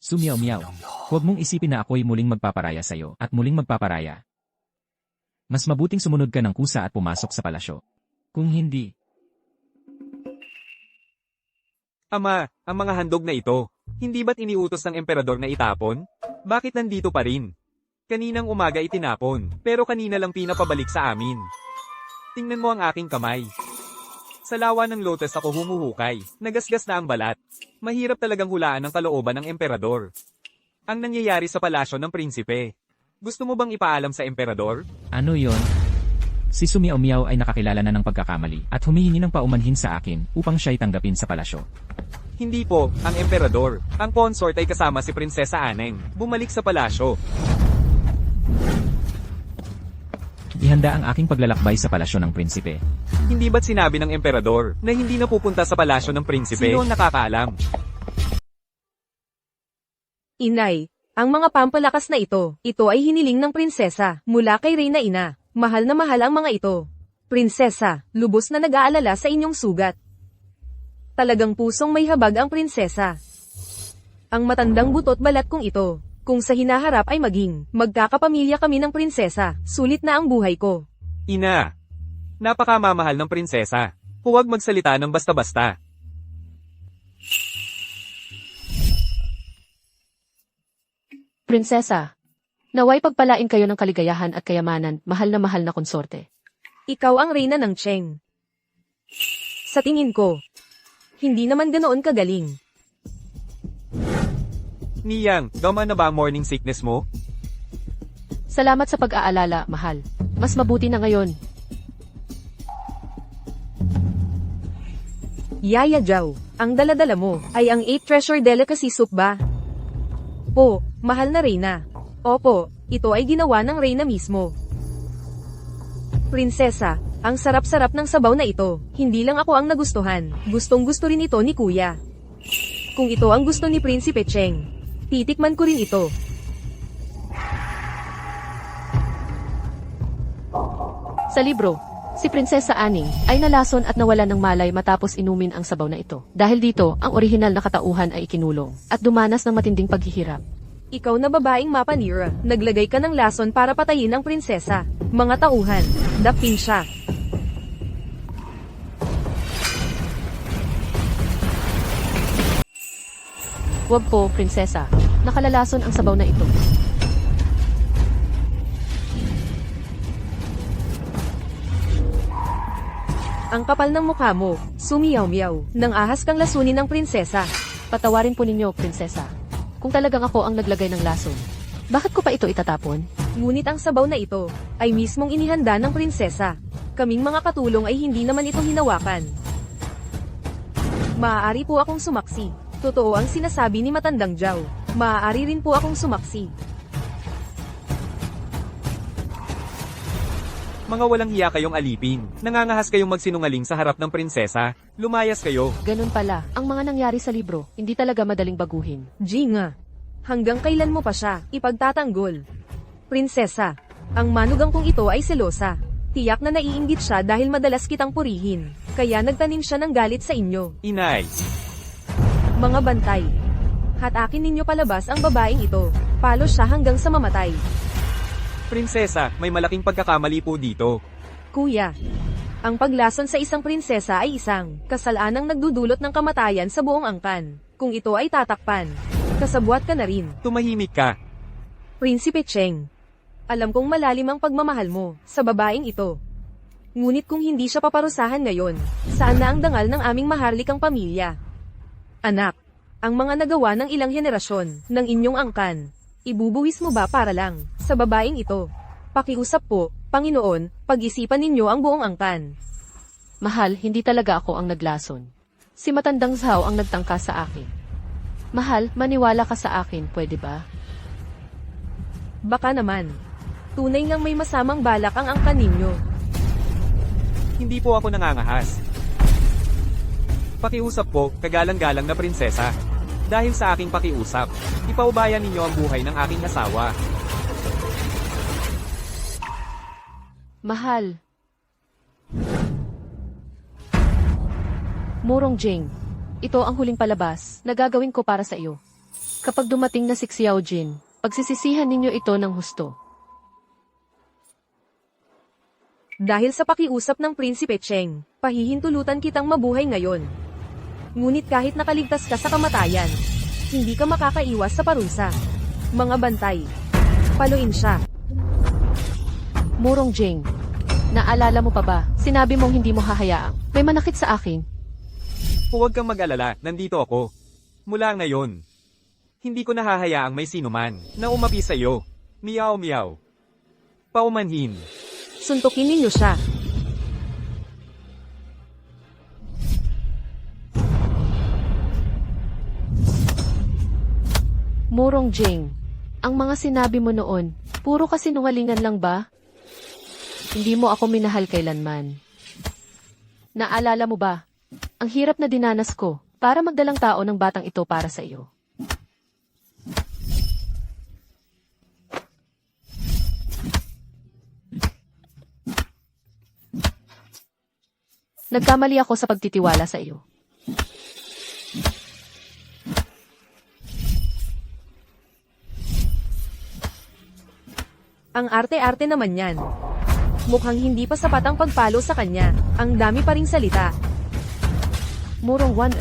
Sumiyaw-miyaw. Huwag mong isipin na ako'y muling magpaparaya sa'yo at muling magpaparaya. Mas mabuting sumunod ka ng kusa at pumasok sa palasyo. Kung hindi, Ama, ang mga handog na ito, hindi ba't iniutos ng emperador na itapon? Bakit nandito pa rin? Kaninang umaga itinapon, pero kanina lang pinapabalik sa amin. Tingnan mo ang aking kamay. Sa lawa ng lotus ako humuhukay, nagasgas na ang balat. Mahirap talagang hulaan ang kalooban ng emperador. Ang nangyayari sa palasyo ng prinsipe. Gusto mo bang ipaalam sa emperador? ano yon? Si Sumiyaw-miyaw ay nakakilala na ng pagkakamali at humihingi ng paumanhin sa akin upang siya'y tanggapin sa palasyo. Hindi po, ang emperador. Ang consort ay kasama si Prinsesa Aneng. Bumalik sa palasyo. Ihanda ang aking paglalakbay sa palasyo ng prinsipe. Hindi ba't sinabi ng emperador na hindi na pupunta sa palasyo ng prinsipe? Sino ang nakakaalam? Inay, ang mga pampalakas na ito ay hiniling ng prinsesa mula kay Reyna Ina. Mahal na mahal ang mga ito. Prinsesa, lubos na nag-aalala sa inyong sugat. Talagang pusong may habag ang prinsesa. Ang matandang butot balat kong ito, kung sa hinaharap ay magkakapamilya kami ng prinsesa, sulit na ang buhay ko. Ina, napakamamahal ng prinsesa. Huwag magsalita ng basta-basta. Prinsesa, naway pagpalain kayo ng kaligayahan at kayamanan, mahal na konsorte. Ikaw ang reyna ng Cheng. Sa tingin ko, hindi naman ganoon kagaling. Niyang, gama na ba ang morning sickness mo? Salamat sa pag-aalala, mahal. Mas mabuti na ngayon. Yaya Zhao, ang daladala mo ay ang 8 treasure delicacy soup ba? Po, mahal na reyna. Opo, ito ay ginawa ng reyna mismo. Prinsesa, ang sarap-sarap ng sabaw na ito. Hindi lang ako ang nagustuhan. Gustong-gusto rin ito ni Kuya. Kung ito ang gusto ni Prinsipe Cheng, titikman ko rin ito. Sa libro, si Prinsesa Aning ay nalason at nawalan ng malay matapos inumin ang sabaw na ito. Dahil dito, ang orihinal na katauhan ay ikinulong at dumanas ng matinding paghihirap. Ikaw na babaeng mapanira, naglagay ka ng lason para patayin ang prinsesa. Mga tauhan, dapin siya. Huwag po, prinsesa. Nakalalason ang sabaw na ito. Ang kapal ng mukha mo, sumiyaw-miyaw, nang ahas kang lasunin ng prinsesa. Patawarin po ninyo, prinsesa. Kung talagang ako ang naglagay ng lason, bakit ko pa ito itatapon? Ngunit ang sabaw na ito, ay mismong inihanda ng prinsesa. Kaming mga katulong ay hindi naman ito hinawakan. Maaari po akong sumaksi. Totoo ang sinasabi ni Matandang Zhao. Maaari rin po akong sumaksi. Mga walang hiya kayong alipin. Nangangahas kayong magsinungaling sa harap ng prinsesa. Lumayas kayo. Ganun pala, ang mga nangyari sa libro, hindi talaga madaling baguhin. Jinga, hanggang kailan mo pa siya ipagtatanggol? Prinsesa, ang manugang kong ito ay selosa. Tiyak na naiinggit siya dahil madalas kitang purihin. Kaya nagtanim siya ng galit sa inyo. Inay, Mga bantay. Hatakin ninyo palabas ang babaeng ito. Palo siya hanggang sa mamatay. prinsesa, may malaking pagkakamali po dito. Kuya, ang paglason sa isang prinsesa ay isang kasalanang nagdudulot ng kamatayan sa buong angkan. Kung ito ay tatakpan, kasabwat ka na rin. Tumahimik ka. Prinsipe Cheng, alam kong malalim ang pagmamahal mo sa babaeng ito. Ngunit kung hindi siya paparusahan ngayon, saan na ang dangal ng aming maharlikang pamilya? Anak, ang mga nagawa ng ilang henerasyon ng inyong angkan, ibubuwis mo ba para lang sa babaeng ito? Pakiusap po, Panginoon, pag-isipan ninyo ang buong angkan. Mahal, hindi talaga ako ang naglason. Si Matandang Zhao ang nagtangka sa akin. Mahal, maniwala ka sa akin, pwede ba? Baka naman. Tunay ngang may masamang balak ang angkan ninyo. Hindi po ako nangangahas. Pakiusap po, kagalang-galang na prinsesa. Dahil sa aking pakiusap, ipaubayan ninyo ang buhay ng aking asawa. Mahal. Murong Jing, ito ang huling palabas na gagawin ko para sa iyo. Kapag dumating na si Xiao Jin, pagsisisihan ninyo ito ng husto. Dahil sa pakiusap ng Prinsipe Cheng, pahihintulutan kitang mabuhay ngayon. Ngunit kahit nakaligtas ka sa kamatayan, hindi ka makakaiwas sa parusa. Mga bantay. Paluin siya. Murong Jing, naalala mo pa ba, sinabi mong hindi mo hahayaang may manakit sa akin? Huwag kang mag-alala, nandito ako. Mula ngayon, hindi ko nahahayaang may sinuman na umapi sa iyo. Miyaw miyaw. Paumanhin. Suntukin ninyo siya. Murong Jing, ang mga sinabi mo noon, puro kasinungalingan lang ba? Hindi mo ako minahal kailanman. Naalala mo ba? Ang hirap na dinanas ko para magdalang tao ng batang ito para sa iyo. Nagkamali ako sa pagtitiwala sa iyo. Ang arte-arte naman yan. Mukhang hindi pa sapat ang pagpalo sa kanya. Ang dami pa ring salita. Murong One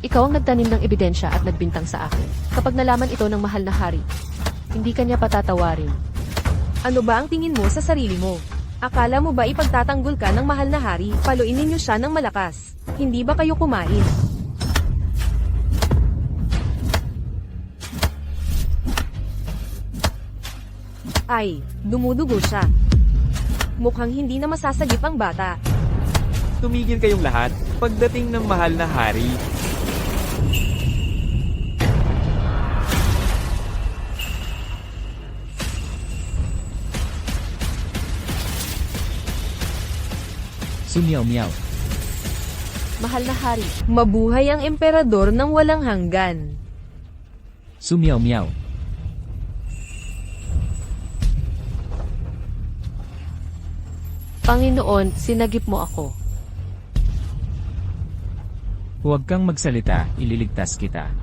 ikaw ang nagtanim ng ebidensya at nagbintang sa akin. Kapag nalaman ito ng mahal na hari, hindi kanya patatawarin. Ano ba ang tingin mo sa sarili mo? Akala mo ba ipagtatanggol ka ng mahal na hari? Paluin ninyo siya ng malakas. Hindi ba kayo kumain? Ay, dumudugo siya. Mukhang hindi na masasagip ang bata. Tumigil kayong lahat pagdating ng mahal na hari. Sumiyaw miyaw. Mahal na hari, Mabuhay ang emperador ng walang hanggan. Sumiyaw miyaw. Panginoon, sinagip mo ako. Huwag kang magsalita, ililigtas kita.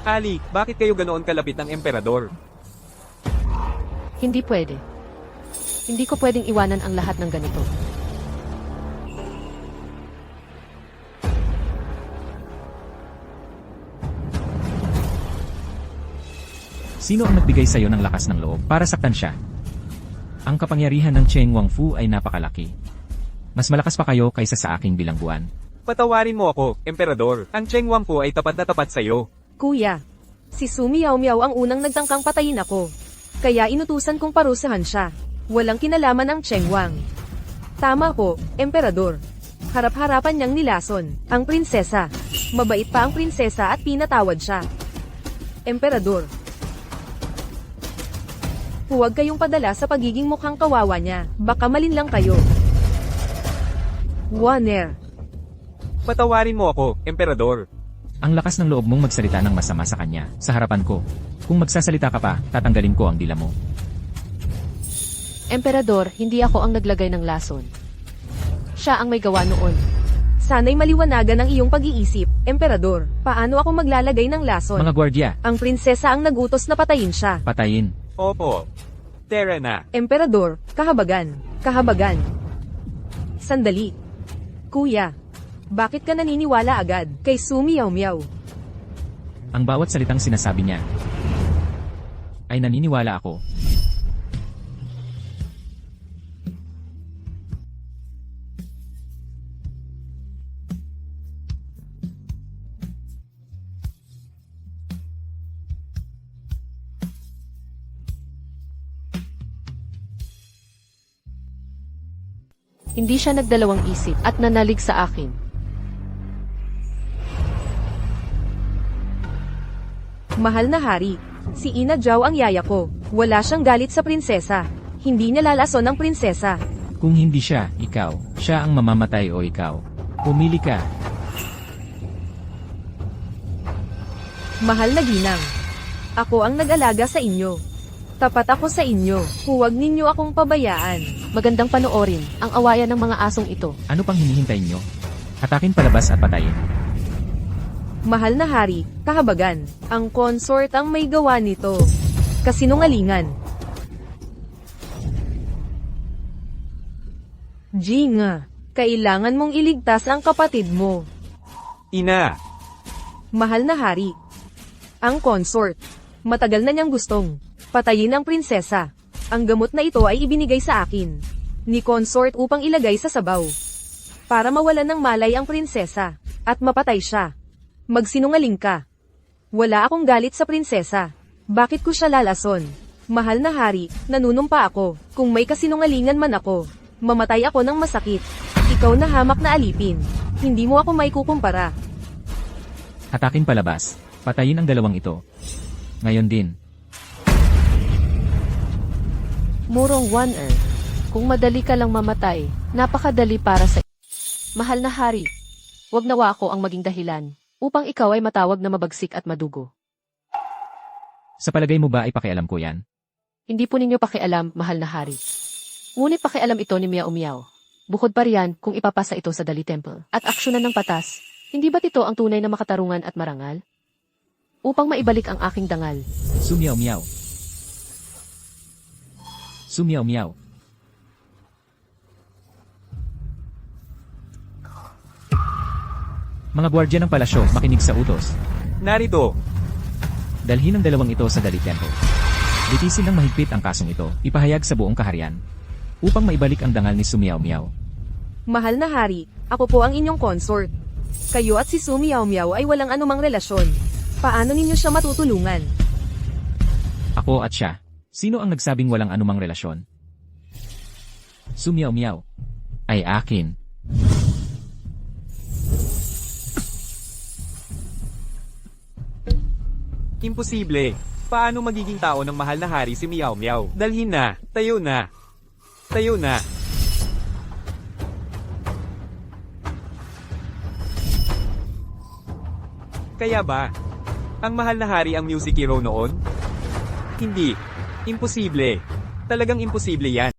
Ali, bakit kayo ganoon kalapit ng emperador? Hindi pwede. Hindi ko pwedeng iwanan ang lahat ng ganito. Sino ang nagbigay sa'yo ng lakas ng loob para saktan siya? Ang kapangyarihan ng Cheng Wangfu ay napakalaki. Mas malakas pa kayo kaysa sa aking bilangguan. Patawarin mo ako, emperador. Ang Cheng Wangfu ay tapat na tapat sa iyo. Kuya, si Sumiyaw Miyaw ang unang nagtangkang patayin ako. Kaya inutusan kong parusahan siya. Walang kinalaman ang Cheng Wang. Tama po, emperador. Harap-harapan niyang nilason ang prinsesa. Mabait pa ang prinsesa at pinatawad siya. Emperador. Huwag kayong padala sa pagiging mukhang kawawa niya. Baka malinlang kayo. Waner. Patawarin mo ako, emperador. Ang lakas ng loob mong magsalita ng masama sa kanya, sa harapan ko. Kung magsasalita ka pa, tatanggalin ko ang dila mo. Emperador, hindi ako ang naglagay ng lason. Siya ang may gawa noon. Sana'y maliwanagan ang iyong pag-iisip, emperador. Paano ako maglalagay ng lason? Mga gwardya, Ang prinsesa ang nagutos na patayin siya. patayin. Opo. Tara na. Emperador, kahabagan. Kahabagan. Sandali. Kuya, bakit ka naniniwala agad kay Sumiyaw Miyaw? Ang bawat salitang sinasabi niya ay naniniwala ako. Hindi siya nagdalawang isip at nanalig sa akin. Mahal na hari, si Ina Zhao ang yaya ko. Wala siyang galit sa prinsesa. Hindi niya lalason ang prinsesa. Kung hindi siya, ikaw. Siya ang mamamatay o ikaw. Pumili ka. Mahal na ginang. Ako ang nag-alaga sa inyo. Tapat ako sa inyo. Huwag ninyo akong pabayaan. Magandang panoorin ang awayan ng mga asong ito. Ano pang hinihintay nyo? Hatakin palabas at patayin. Mahal na hari, kahabagan. Ang consort ang may gawa nito. Kasinungalingan. Jinga, kailangan mong iligtas ang kapatid mo. Ina, Mahal na hari. Ang consort. Matagal na niyang gustong patayin ang prinsesa. Ang gamot na ito ay ibinigay sa akin ni consort upang ilagay sa sabaw. Para mawalan ng malay ang prinsesa at mapatay siya. Magsinungaling ka. Wala akong galit sa prinsesa. Bakit ko siya lalason? Mahal na hari, nanunumpa ako. Kung may kasinungalingan man ako, mamatay ako ng masakit. Ikaw na hamak na alipin. Hindi mo ako maikukumpara. Hatakin palabas. Patayin ang dalawang ito. Ngayon din. Murong One-er, kung madali ka lang mamatay, napakadali para sa Mahal na hari, wag nawa ako ang maging dahilan, upang ikaw ay matawag na mabagsik at madugo. Sa palagay mo ba ay pakialam ko yan? Hindi po ninyo pakialam, mahal na hari. Ngunit pakialam ito ni Miao Miao. Bukod pa riyan kung ipapasa ito sa Dali Temple at aksyonan ng patas, hindi ba't ito ang tunay na makatarungan at marangal? Upang maibalik ang aking dangal. Sumiyaw miyaw. Sumiyaw miyaw. Mga gwardiya ng palasyo, makinig sa utos. narito. Dalhin ang dalawang ito sa Dali Temple. Litisin ng mahigpit ang kasong ito, ipahayag sa buong kaharian, upang maibalik ang dangal ni Sumiyaw Miyaw. Mahal na hari, ako po ang inyong consort. Kayo at si Sumiyaw Miyaw ay walang anumang relasyon. Paano ninyo siya matutulungan? Ako at siya. Sino ang nagsabing walang anumang relasyon? Sumiyaw Miyaw ay akin. Imposible. Paano magiging tao ng mahal na hari si Miao Miao? Dalhin na. Tayo na. Tayo na. Kaya ba? Ang mahal na hari ang music hero noon? Hindi. Imposible. Talagang imposible yan.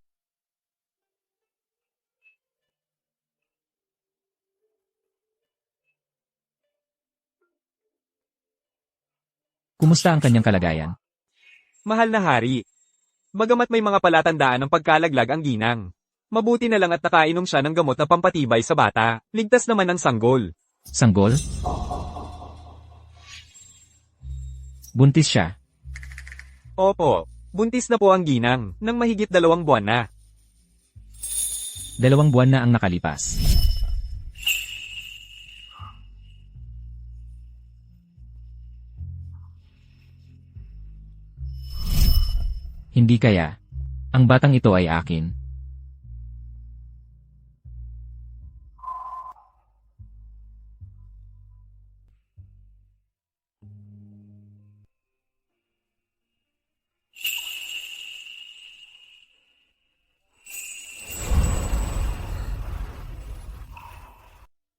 Kumusta ang kanyang kalagayan? Mahal na hari. Bagamat may mga palatandaan ng pagkalaglag ang ginang. Mabuti na lang at nakainom siya ng gamot na pampatibay sa bata. Ligtas naman ang sanggol. Sanggol? Buntis siya. Opo, buntis na po ang ginang, nang mahigit 2 buwan na. 2 buwan na ang nakalipas. Hindi kaya. Ang batang ito ay akin.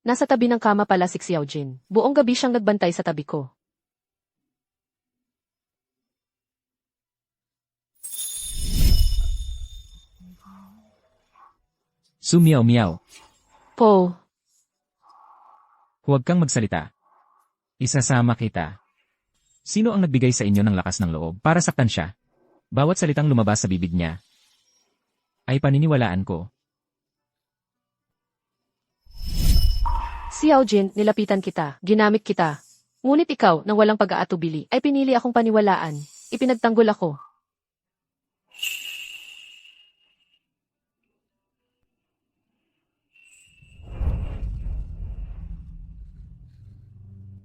Nasa tabi ng kama pala si Xiaojin. Buong gabi siyang nagbantay sa tabi ko. Sumiyaw miyaw. Po, Huwag kang magsalita. Isasama kita. Sino ang nagbigay sa inyo ng lakas ng loob para saktan siya? Bawat salitang lumabas sa bibig niya ay paniniwalaan ko. Xiaojin, nilapitan kita, ginamit kita. Ngunit ikaw, nang walang pag-aatubili, ay pinili akong paniwalaan. Ipinagtanggol ako.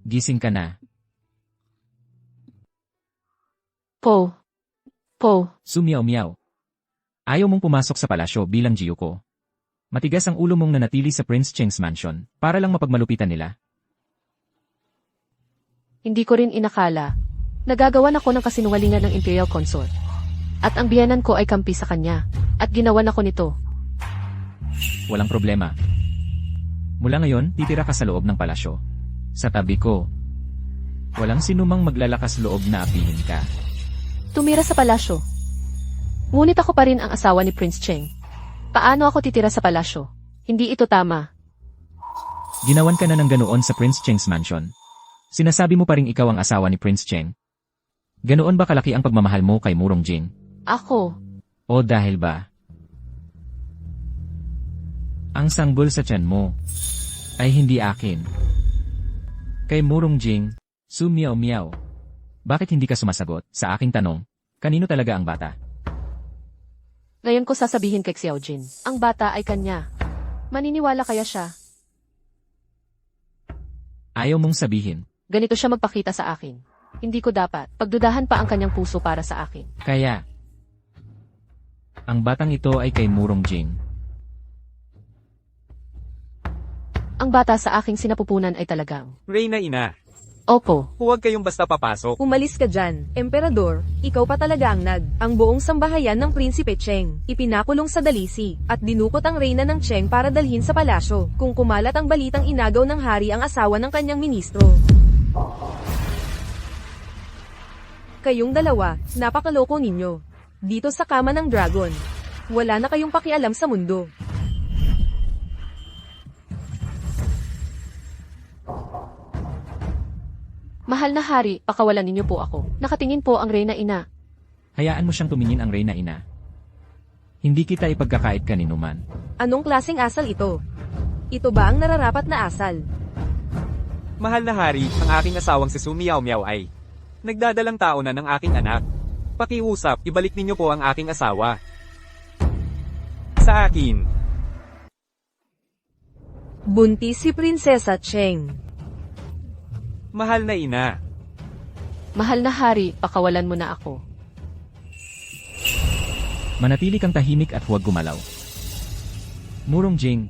Gising ka na. Po. Sumiyaw miyaw. Ayaw mong pumasok sa palasyo bilang Jiyuko. Matigas ang ulo mong nanatili sa Prince Cheng's mansion para lang mapagmalupitan nila. Hindi ko rin inakala. Nagagawan ako ng kasinungalingan ng Imperial Consort. At ang biyanan ko ay kampi sa kanya. At ginawan ako nito. Walang problema. Mula ngayon, titira ka sa loob ng palasyo. Sa tabi ko. Walang sinumang maglalakas loob na apihin ka. Tumira sa palasyo. Ngunit ako pa rin ang asawa ni Prince Cheng. Paano ako titira sa palasyo? Hindi ito tama. Ginawan ka na ng ganoon sa Prince Cheng's mansion. Sinasabi mo pa ring ikaw ang asawa ni Prince Cheng. Ganoon ba kalaki ang pagmamahal mo kay Murong Jing? Ako, O dahil ba? Ang sanggol sa tiyan mo ay hindi akin. Kay Murong Jing, Su Miao Miao. Bakit hindi ka sumasagot sa aking tanong? Kanino talaga ang bata? ngayon ko sasabihin kay Xiao Jin. Ang bata ay kanya. Maniniwala kaya siya? Ayaw mong sabihin. Ganito siya magpakita sa akin. Hindi ko dapat pagdudahan pa ang kanyang puso para sa akin. Kaya, ang batang ito ay kay Murong Jing. Ang bata sa aking sinapupunan ay talagang. Reyna ina, Opo, huwag kayong basta papasok. Umalis ka dyan, Emperador. Ikaw pa talaga ang Ang buong sambahayan ng Prinsipe Cheng, ipinakulong sa dalisi, at dinukot ang reyna ng Cheng para dalhin sa palasyo, kung kumalat ang balitang inagaw ng hari ang asawa ng kanyang ministro. Kayong dalawa, napakaloko ninyo. Dito sa kama ng dragon. Wala na kayong pakialam sa mundo. mahal na hari, pakawalan ninyo po ako. Nakatingin po ang reyna ina. Hayaan mo siyang tumingin ang reyna ina. Hindi kita ipagkakait kaninuman. Anong klaseng asal ito? Ito ba ang nararapat na asal? Mahal na hari, ang aking asawang si Su Miao Miao ay nagdadalang tao na ng aking anak. Pakiusap, ibalik ninyo po ang aking asawa. Sa akin. Buntis si Prinsesa Cheng. Mahal na ina. Mahal na hari, pakawalan mo na ako. Manatili kang tahimik at huwag gumalaw. Murong Jing,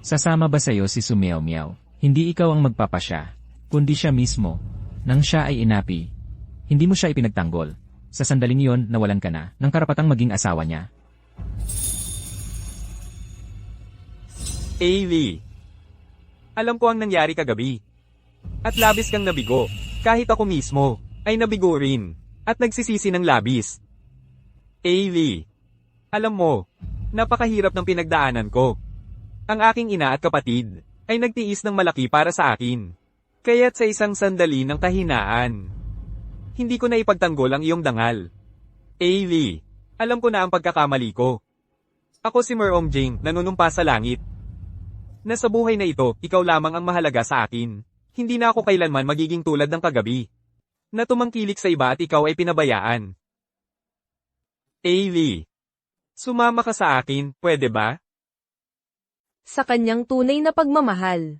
sasama ba sa'yo si Su Miao Miao? Hindi ikaw ang magpapasya, kundi siya mismo. Nang siya ay inapi, hindi mo siya ipinagtanggol. Sa sandaling iyon, nawalan ka na ng karapatang maging asawa niya. Ailey. Alam ko ang nangyari kagabi. At labis kang nabigo. Kahit ako mismo, ay nabigo rin. At nagsisisi ng labis. Ailey. Alam mo, napakahirap ng pinagdaanan ko. Ang aking ina at kapatid, ay nagtiis ng malaki para sa akin. Kaya't sa isang sandali ng kahinaan, hindi ko na ipagtanggol ang iyong dangal. Ailey, alam ko na ang pagkakamali ko. Ako si Murong Jing, nanunumpa sa langit. Na sa buhay na ito, ikaw lamang ang mahalaga sa akin. Hindi na ako kailanman magiging tulad ng kagabi. Na tumangkilik sa iba at ikaw ay pinabayaan. Ailey, sumama ka sa akin, pwede ba? Sa kanyang tunay na pagmamahal.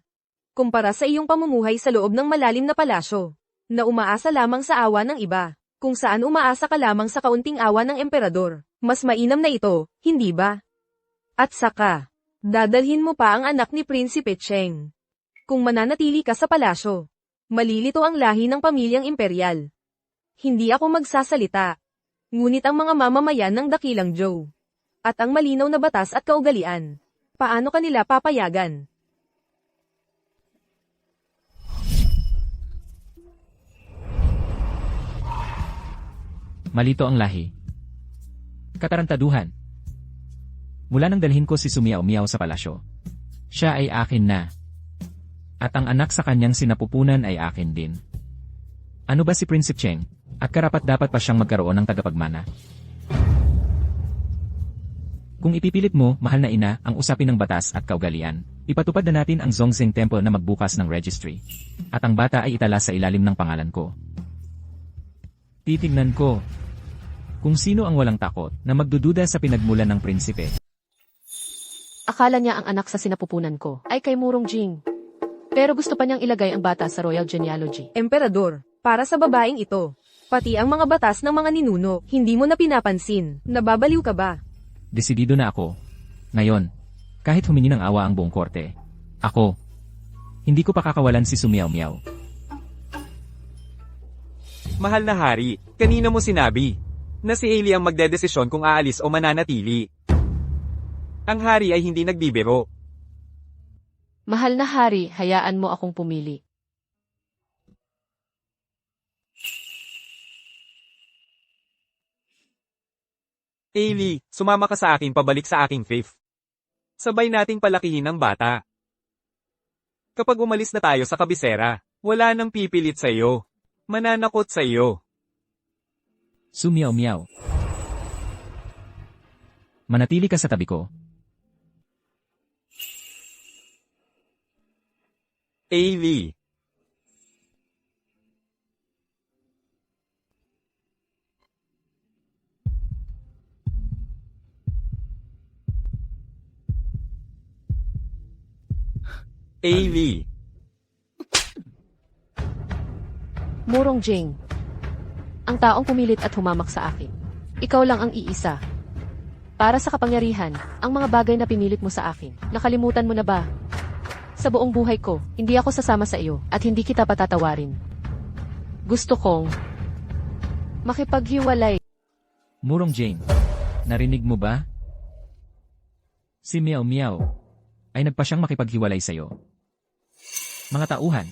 Kumpara sa iyong pamumuhay sa loob ng malalim na palasyo, na umaasa lamang sa awa ng iba, kung saan umaasa ka lamang sa kaunting awa ng emperador, mas mainam na ito, hindi ba? At saka, dadalhin mo pa ang anak ni Prinsipe Cheng. Kung mananatili ka sa palasyo, malilito ang lahi ng pamilyang imperial. Hindi ako magsasalita. Ngunit ang mga mamamayan ng dakilang Zhou, at ang malinaw na batas at kaugalian, paano kanila papayagan? Malito ang lahi. Katarantaduhan. Mula nang dalhin ko si Su Miao Miao sa palasyo, siya ay akin na. At ang anak sa kanyang sinapupunan ay akin din. Ano ba si Prinsipe Cheng? At karapat-dapat pa siyang magkaroon ng tagapagmana. Kung ipipilit mo, mahal na ina, ang usapin ng batas at kaugalian, ipatupad na natin ang Zhongzheng Temple na magbukas ng registry. At ang bata ay itala sa ilalim ng pangalan ko. Titignan ko kung sino ang walang takot na magdududa sa pinagmulan ng prinsipe. Akala niya ang anak sa sinapupunan ko ay kay Murong Jing. Pero gusto pa niyang ilagay ang bata sa royal genealogy. Emperador, para sa babaeng ito, pati ang mga batas ng mga ninuno, hindi mo na pinapansin. Nababaliw ka ba? Desidido na ako. Ngayon, kahit humingi ng awa ang buong korte, ako, hindi ko pakakawalan si Su Miao Miao. Mahal na hari, kanina mo sinabi na si Ailey ang magdedesisyon kung aalis o mananatili. Ang hari ay hindi nagbibiro. Mahal na hari, hayaan mo akong pumili. Ailey, sumama ka sa akin pabalik sa aking fifth. Sabay nating palakihin ang bata. Kapag umalis na tayo sa kabisera, Wala nang pipilit sa'yo. Mananakot sa'yo. Su Miao Miao. Manatili ka sa tabi ko. Ailey. Ailey. Murong Jing. Ang taong pumilit at humamak sa akin. Ikaw lang ang iisa. Para sa kapangyarihan, ang mga bagay na pinilit mo sa akin, nakalimutan mo na ba? Sa buong buhay ko, hindi ako sasama sa iyo at hindi kita patatawarin. Gusto kong makipaghiwalay. Murong Jane. Narinig mo ba? Si Miao Miao ay nagpa siyang makipaghiwalay sa'yo. Mga tauhan.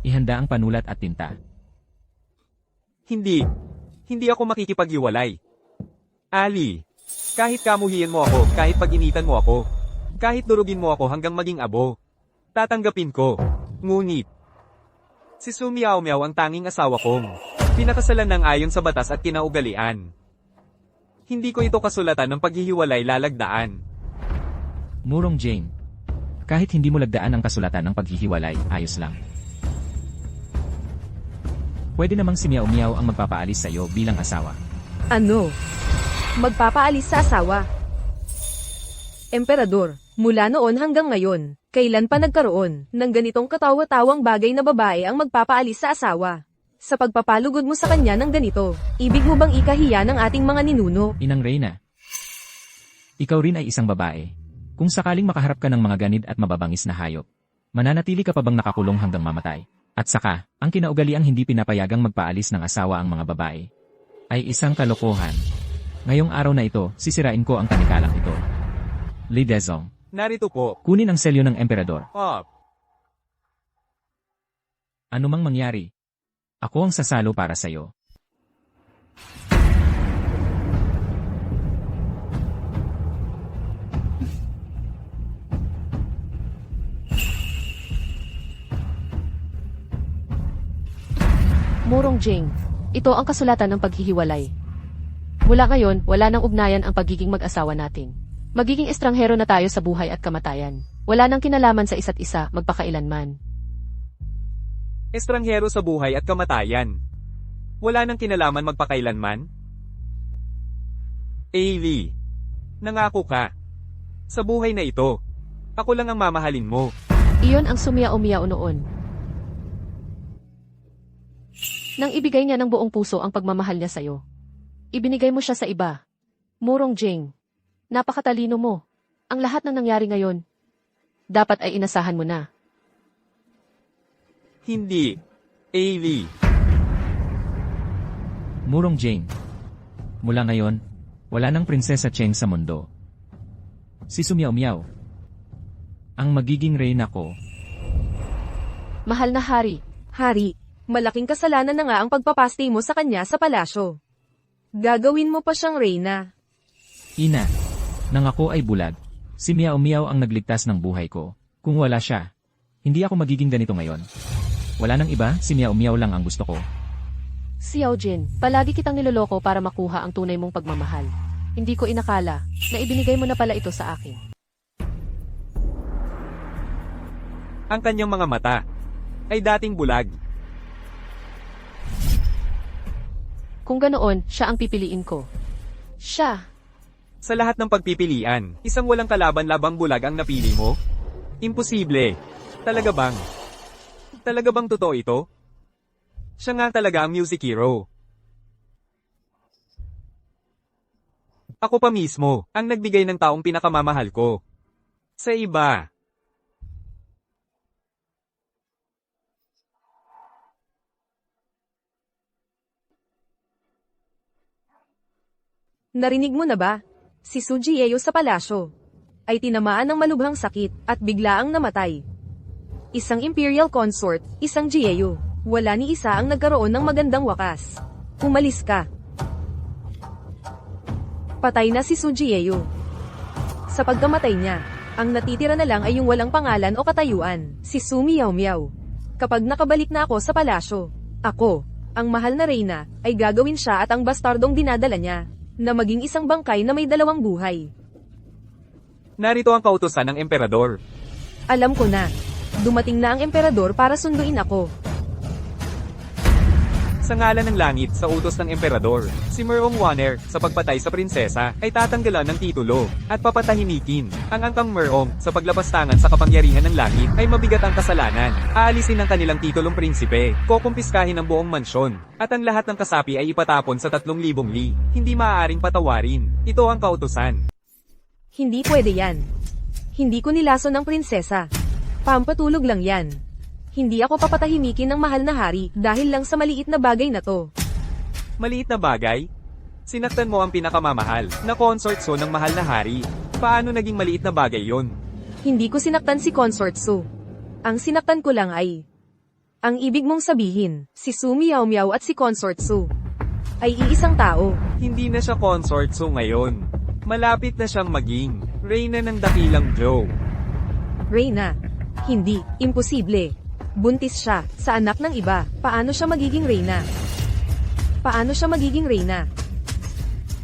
Ihanda ang panulat at tinta. Hindi. Hindi ako makikipaghiwalay. Ali. Kahit kamuhian mo ako, kahit pag-initan mo ako, kahit durugin mo ako hanggang maging abo, tatanggapin ko. Ngunit, si Su Miao Miao ang tanging asawa kong pinakasalan ng ayon sa batas at kinaugalian. Hindi ko ito kasulatan ng paghihiwalay lalagdaan. Murong Jane. Kahit hindi mo lagdaan ang kasulatan ng paghihiwalay, ayos lang. Pwede namang si Miao Miao ang magpapaalis sa'yo bilang asawa. Ano? Magpapaalis sa asawa. Emperador, mula noon hanggang ngayon, kailan pa nagkaroon ng ganitong katawa-tawang bagay na babae ang magpapaalis sa asawa? Sa pagpapalugod mo sa kanya ng ganito, ibig mo bang ikahiya ng ating mga ninuno? Inang Reyna. Ikaw rin ay isang babae. Kung sakaling makaharap ka ng mga ganid at mababangis na hayop, mananatili ka pa bang nakakulong hanggang mamatay? At saka, ang kinaugaliang hindi pinapayagang magpaalis ng asawa ang mga babae ay isang kalokohan. Ngayong araw na ito, sisirain ko ang tanikalang ito. Li Dezong, Narito po. kunin ang selyo ng emperador. Up. Ano mang mangyari, ako ang sasalo para sa'yo. Murong Jing. Ito ang kasulatan ng paghihiwalay. Mula ngayon, wala nang ugnayan ang pagiging mag-asawa natin. Magiging estranghero na tayo sa buhay at kamatayan. Wala nang kinalaman sa isa't isa, magpakailanman. Estranghero sa buhay at kamatayan. Wala nang kinalaman magpakailanman? Ailey. Nangako ka. Sa buhay na ito, ako lang ang mamahalin mo. Iyon ang sumiyao-miyao noon. Nang ibigay niya ng buong puso ang pagmamahal niya sa'yo. Ibinigay mo siya sa iba. Murong Jing. Napakatalino mo. Ang lahat ng nangyari ngayon, dapat ay inasahan mo na. Hindi. Ailey. Murong Jane. Mula ngayon, wala nang prinsesa Cheng sa mundo. Si Su Miao Miao ang magiging reyna ko. Mahal na hari. Hari, malaking kasalanan na nga ang pagpapastay mo sa kanya sa palasyo. Gagawin mo pa siyang reyna. Ina, nang ako ay bulag, si Miao Miao ang nagligtas ng buhay ko. Kung wala siya, hindi ako magiging ganito ngayon. Wala nang iba, si Miao Miao lang ang gusto ko. Xiao Jin, palagi kitang niloloko para makuha ang tunay mong pagmamahal. Hindi ko inakala na ibinigay mo na pala ito sa akin. Ang kanyang mga mata ay dating bulag. Kung ganoon, siya ang pipiliin ko. Siya. Sa lahat ng pagpipilian, isang walang kalaban-labang bulag ang napili mo? Imposible. Talaga bang? Talaga bang totoo ito? Siya nga talaga ang music hero. Ako pa mismo, ang nagbigay ng taong pinakamamahal ko. Sa iba. Narinig mo na ba? Si Su Jieo sa palasyo ay tinamaan ng malubhang sakit at biglaang namatay. Isang imperial consort, isang Jieo. Wala ni isa ang nagkaroon ng magandang wakas. Umalis ka. Patay na si Su Jieo. Sa pagkamatay niya, ang natitira na lang ay yung walang pangalan o katayuan, si Su Miao Miao. Kapag nakabalik na ako sa palasyo, ako, ang mahal na reyna, ay gagawin siya at ang bastardong dinadala niya, na maging isang bangkay na may dalawang buhay. Narito ang kautusan ng emperador. Alam ko na. Dumating na ang emperador para sunduin ako. Sa ngalan ng langit sa utos ng emperador, si Merong Wanner, sa pagpatay sa prinsesa, ay tatanggalan ng titulo, at papatahimikin. Ang angkang Merong, sa paglapastangan sa kapangyarihan ng langit, ay mabigat ang kasalanan. Aalisin ang kanilang titulong prinsipe, kukumpiskahin ang buong mansyon, at ang lahat ng kasapi ay ipatapon sa 3,000 li. Hindi maaaring patawarin. Ito ang kautusan. Hindi pwede yan. Hindi ko nilason ng prinsesa. Pampatulog lang yan. Hindi ako papatahimikin ng mahal na hari dahil lang sa maliit na bagay na to. Maliit na bagay? Sinaktan mo ang pinakamamahal na consort Su ng mahal na hari. Paano naging maliit na bagay yon? Hindi ko sinaktan si Consort Su. Ang sinaktan ko lang ay... Ang ibig mong sabihin, si Su Miao Miao at si Consort Su ay iisang tao. Hindi na siya consort Su ngayon. Malapit na siyang maging reyna ng dakilang Zhou. Reyna. Hindi, imposible. Buntis siya, sa anak ng iba. Paano siya magiging reyna? Paano siya magiging reyna?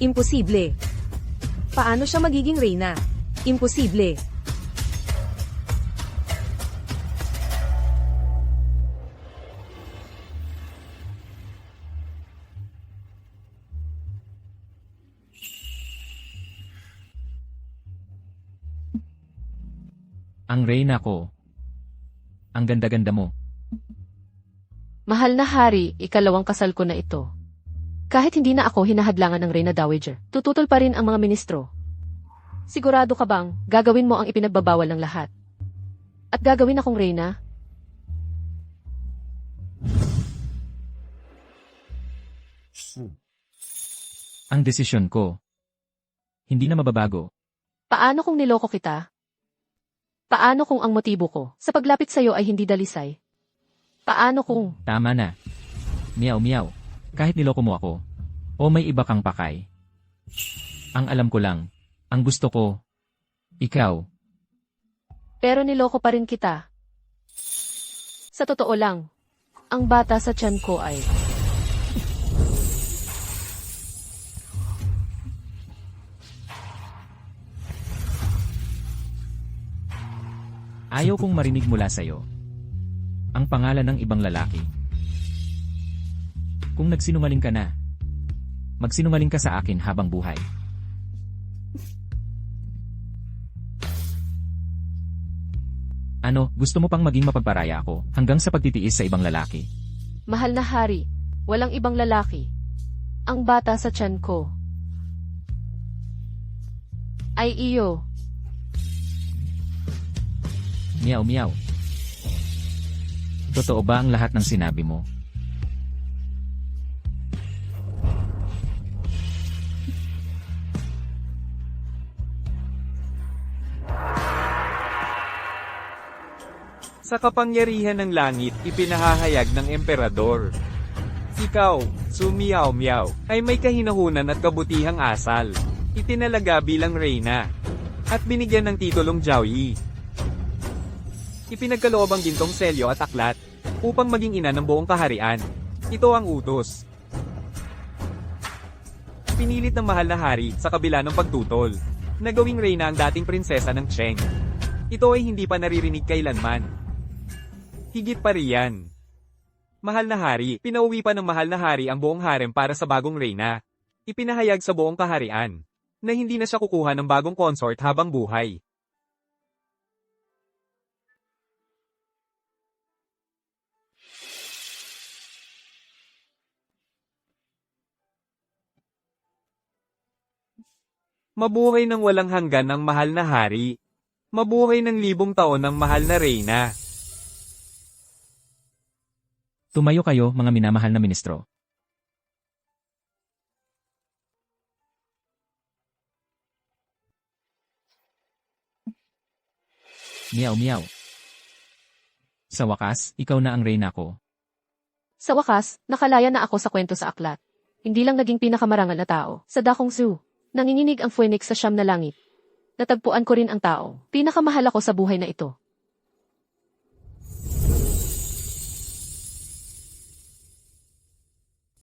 Imposible. Paano siya magiging reyna? Imposible. Ang reyna ko. Ang ganda-ganda mo. Mahal na hari, ikalawang kasal ko na ito. Kahit hindi na ako hinahadlangan ng Reyna Dowager, tututol pa rin ang mga ministro. Sigurado ka bang gagawin mo ang ipinagbabawal ng lahat? At gagawin akong reyna? Ang desisyon ko. Hindi na mababago. Paano kung niloko kita? Paano kung ang motibo ko sa paglapit sa'yo ay hindi dalisay? Paano kung... Tama na. Miyaw miyaw. Kahit niloko mo ako. O may iba kang pakay. Ang alam ko lang. Ang gusto ko. Ikaw. Pero niloko pa rin kita. Sa totoo lang, ang bata sa tiyan ko ay... Ayaw kong marinig mula sa'yo. Ang pangalan ng ibang lalaki. Kung nagsinungaling ka na, magsinungaling ka sa akin habang buhay. Ano, gusto mo pang maging mapagparaya ako hanggang sa pagtitiis sa ibang lalaki? Mahal na hari, walang ibang lalaki. Ang bata sa tiyan ko ay iyo. Miyaw miyaw. Totoo ba ang lahat ng sinabi mo? Sa kapangyarihan ng langit, ipinahahayag ng emperador. Ikaw, Su Miao Miao, ay may kahinahunan at kabutihang asal. Itinalaga bilang reyna. At binigyan ng titulong Jiaoyi. Ipinagkaloob ang gintong selyo at aklat, upang maging ina ng buong kaharian. Ito ang utos. Pinilit ng mahal na hari, sa kabila ng pagtutol, na gawing reyna ang dating prinsesa ng Cheng. Ito ay hindi pa naririnig kailanman. Higit pa riyan. Mahal na hari, pinauwi pa ng mahal na hari ang buong harem para sa bagong reyna. Ipinahayag sa buong kaharian, na hindi na siya kukuha ng bagong consort habang buhay. Mabuhay ng walang hanggan ang mahal na hari. Mabuhay ng 1,000 taon ang mahal na reyna. Tumayo kayo, mga minamahal na ministro. Miyaw miyaw. Sa wakas, ikaw na ang reyna ko. Sa wakas, nakalaya na ako sa kwento sa aklat. Hindi lang naging pinakamarangal na tao. Sa Dakong Zoo, nanginginig ang phoenix sa siyam na langit. Natagpuan ko rin ang tao. Pinakamahal ako sa buhay na ito.